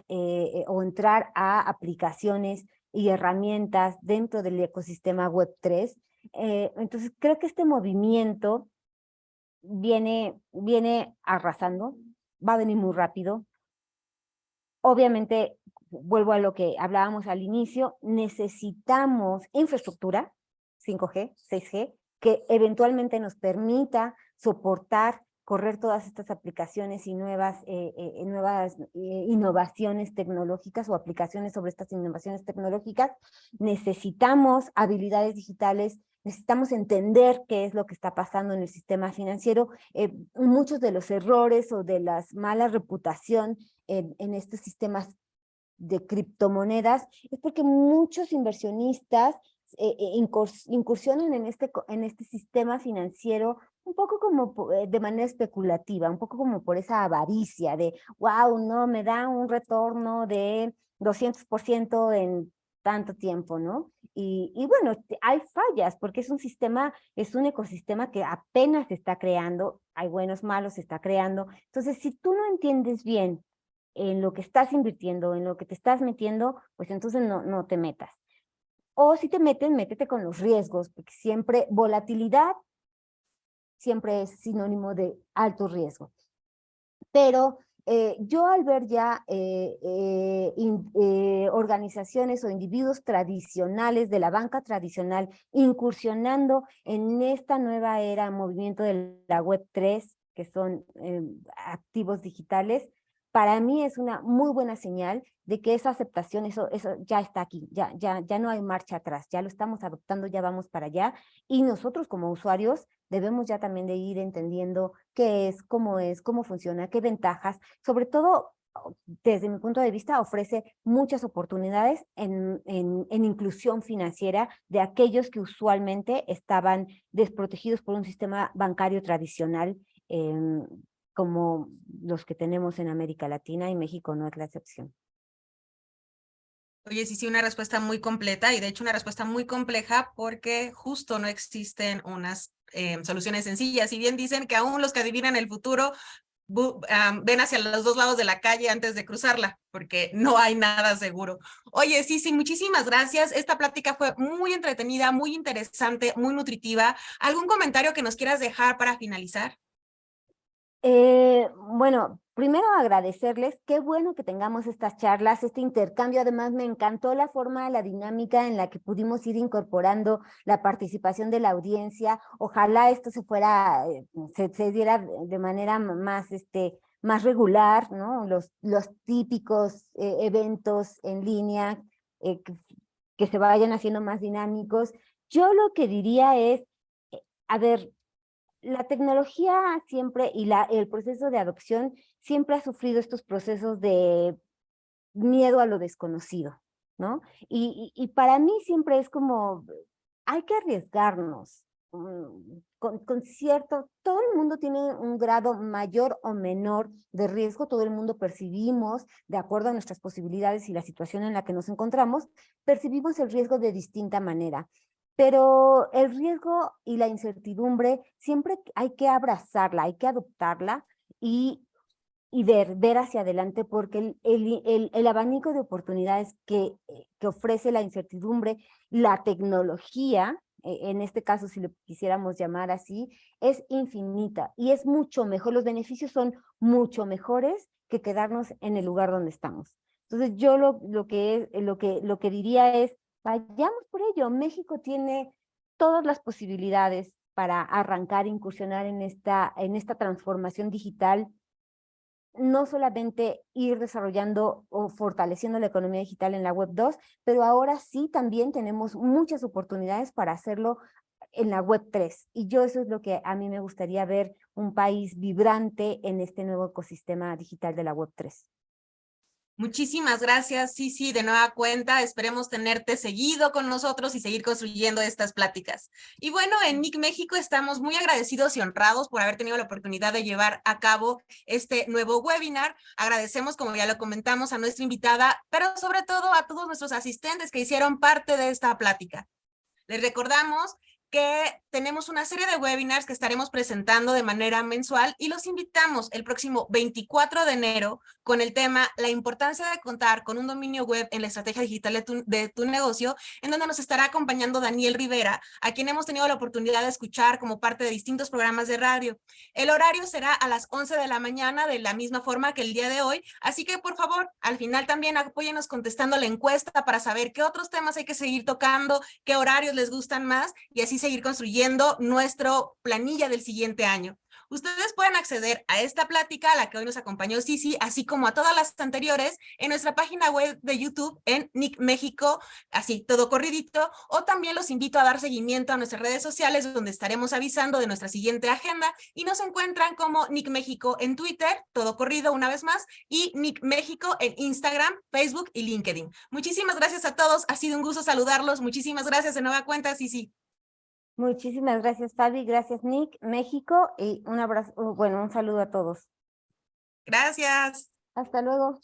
o entrar a aplicaciones y herramientas dentro del ecosistema Web3. Entonces creo que este movimiento viene arrasando, va a venir muy rápido. Obviamente, vuelvo a lo que hablábamos al inicio, necesitamos infraestructura, 5G, 6G, que eventualmente nos permita soportar, correr todas estas aplicaciones y nuevas innovaciones tecnológicas o aplicaciones sobre estas innovaciones tecnológicas. Necesitamos habilidades digitales, necesitamos entender qué es lo que está pasando en el sistema financiero. Muchos de los errores o de las mala reputación en estos sistemas de criptomonedas es porque muchos inversionistas incursionan en este sistema financiero un poco como de manera especulativa, un poco como por esa avaricia de, wow, no, me da un retorno de 200% en tanto tiempo, ¿no? Y bueno, hay fallas porque es un ecosistema que apenas se está creando, hay buenos, malos, se está creando. Entonces, si tú no entiendes bien en lo que estás invirtiendo, en lo que te estás metiendo, pues entonces no te metas. O si te metes, métete con los riesgos, porque siempre volatilidad siempre es sinónimo de alto riesgo. Pero yo al ver ya organizaciones o individuos tradicionales de la banca tradicional incursionando en esta nueva era, movimiento de la Web3, que son activos digitales, para mí es una muy buena señal de que esa aceptación, eso ya está aquí, ya no hay marcha atrás, ya lo estamos adoptando, ya vamos para allá, y nosotros como usuarios debemos ya también de ir entendiendo qué es, cómo funciona, qué ventajas, sobre todo desde mi punto de vista ofrece muchas oportunidades en inclusión financiera de aquellos que usualmente estaban desprotegidos por un sistema bancario tradicional, como los que tenemos en América Latina, y México no es la excepción. Oye, sí, sí, una respuesta muy completa y de hecho una respuesta muy compleja porque justo no existen unas soluciones sencillas. Si bien dicen que aún los que adivinan el futuro ven hacia los dos lados de la calle antes de cruzarla, porque no hay nada seguro. Oye, sí, sí, muchísimas gracias. Esta plática fue muy entretenida, muy interesante, muy nutritiva. ¿Algún comentario que nos quieras dejar para finalizar? Bueno, primero agradecerles, qué bueno que tengamos estas charlas, este intercambio. Además me encantó la forma, la dinámica en la que pudimos ir incorporando la participación de la audiencia. Ojalá esto se diera de manera más regular, ¿no? Los típicos eventos en línea que se vayan haciendo más dinámicos. Yo lo que diría es, a ver, la tecnología siempre y el proceso de adopción siempre ha sufrido estos procesos de miedo a lo desconocido, ¿no? Y para mí siempre es como, hay que arriesgarnos. Todo el mundo tiene un grado mayor o menor de riesgo, todo el mundo percibimos, de acuerdo a nuestras posibilidades y la situación en la que nos encontramos, percibimos el riesgo de distinta manera. pero el riesgo y la incertidumbre siempre hay que abrazarla, hay que adoptarla y ver hacia adelante, porque el abanico de oportunidades que ofrece la incertidumbre, la tecnología, en este caso si lo quisiéramos llamar así, es infinita y es mucho mejor, los beneficios son mucho mejores que quedarnos en el lugar donde estamos. Entonces yo lo que diría es, vayamos por ello. México tiene todas las posibilidades para arrancar, incursionar en esta transformación digital, no solamente ir desarrollando o fortaleciendo la economía digital en la web 2, pero ahora sí también tenemos muchas oportunidades para hacerlo en la web 3. Y yo eso es lo que a mí me gustaría ver, un país vibrante en este nuevo ecosistema digital de la web 3. Muchísimas gracias, sí, de nueva cuenta. Esperemos tenerte seguido con nosotros y seguir construyendo estas pláticas. Y bueno, en NIC México estamos muy agradecidos y honrados por haber tenido la oportunidad de llevar a cabo este nuevo webinar. Agradecemos, como ya lo comentamos, a nuestra invitada, pero sobre todo a todos nuestros asistentes que hicieron parte de esta plática. Les recordamos que tenemos una serie de webinars que estaremos presentando de manera mensual y los invitamos el próximo 24 de enero con el tema La importancia de contar con un dominio web en la estrategia digital de tu negocio, en donde nos estará acompañando Daniel Rivera, a quien hemos tenido la oportunidad de escuchar como parte de distintos programas de radio. El horario será a las 11 de la mañana, de la misma forma que el día de hoy, así que por favor, al final también apóyenos contestando la encuesta para saber qué otros temas hay que seguir tocando, qué horarios les gustan más y así seguir construyendo nuestro planilla del siguiente año. Ustedes pueden acceder a esta plática a la que hoy nos acompañó Sisi, así como a todas las anteriores, en nuestra página web de YouTube en NIC México, así todo corridito, o también los invito a dar seguimiento a nuestras redes sociales donde estaremos avisando de nuestra siguiente agenda y nos encuentran como NIC México en Twitter, todo corrido una vez más, y NIC México en Instagram, Facebook y LinkedIn. Muchísimas gracias a todos, ha sido un gusto saludarlos, muchísimas gracias de nueva cuenta, Sisi. Muchísimas gracias, Fabi, gracias, Nick, México, y un abrazo, bueno, un saludo a todos. Gracias. Hasta luego.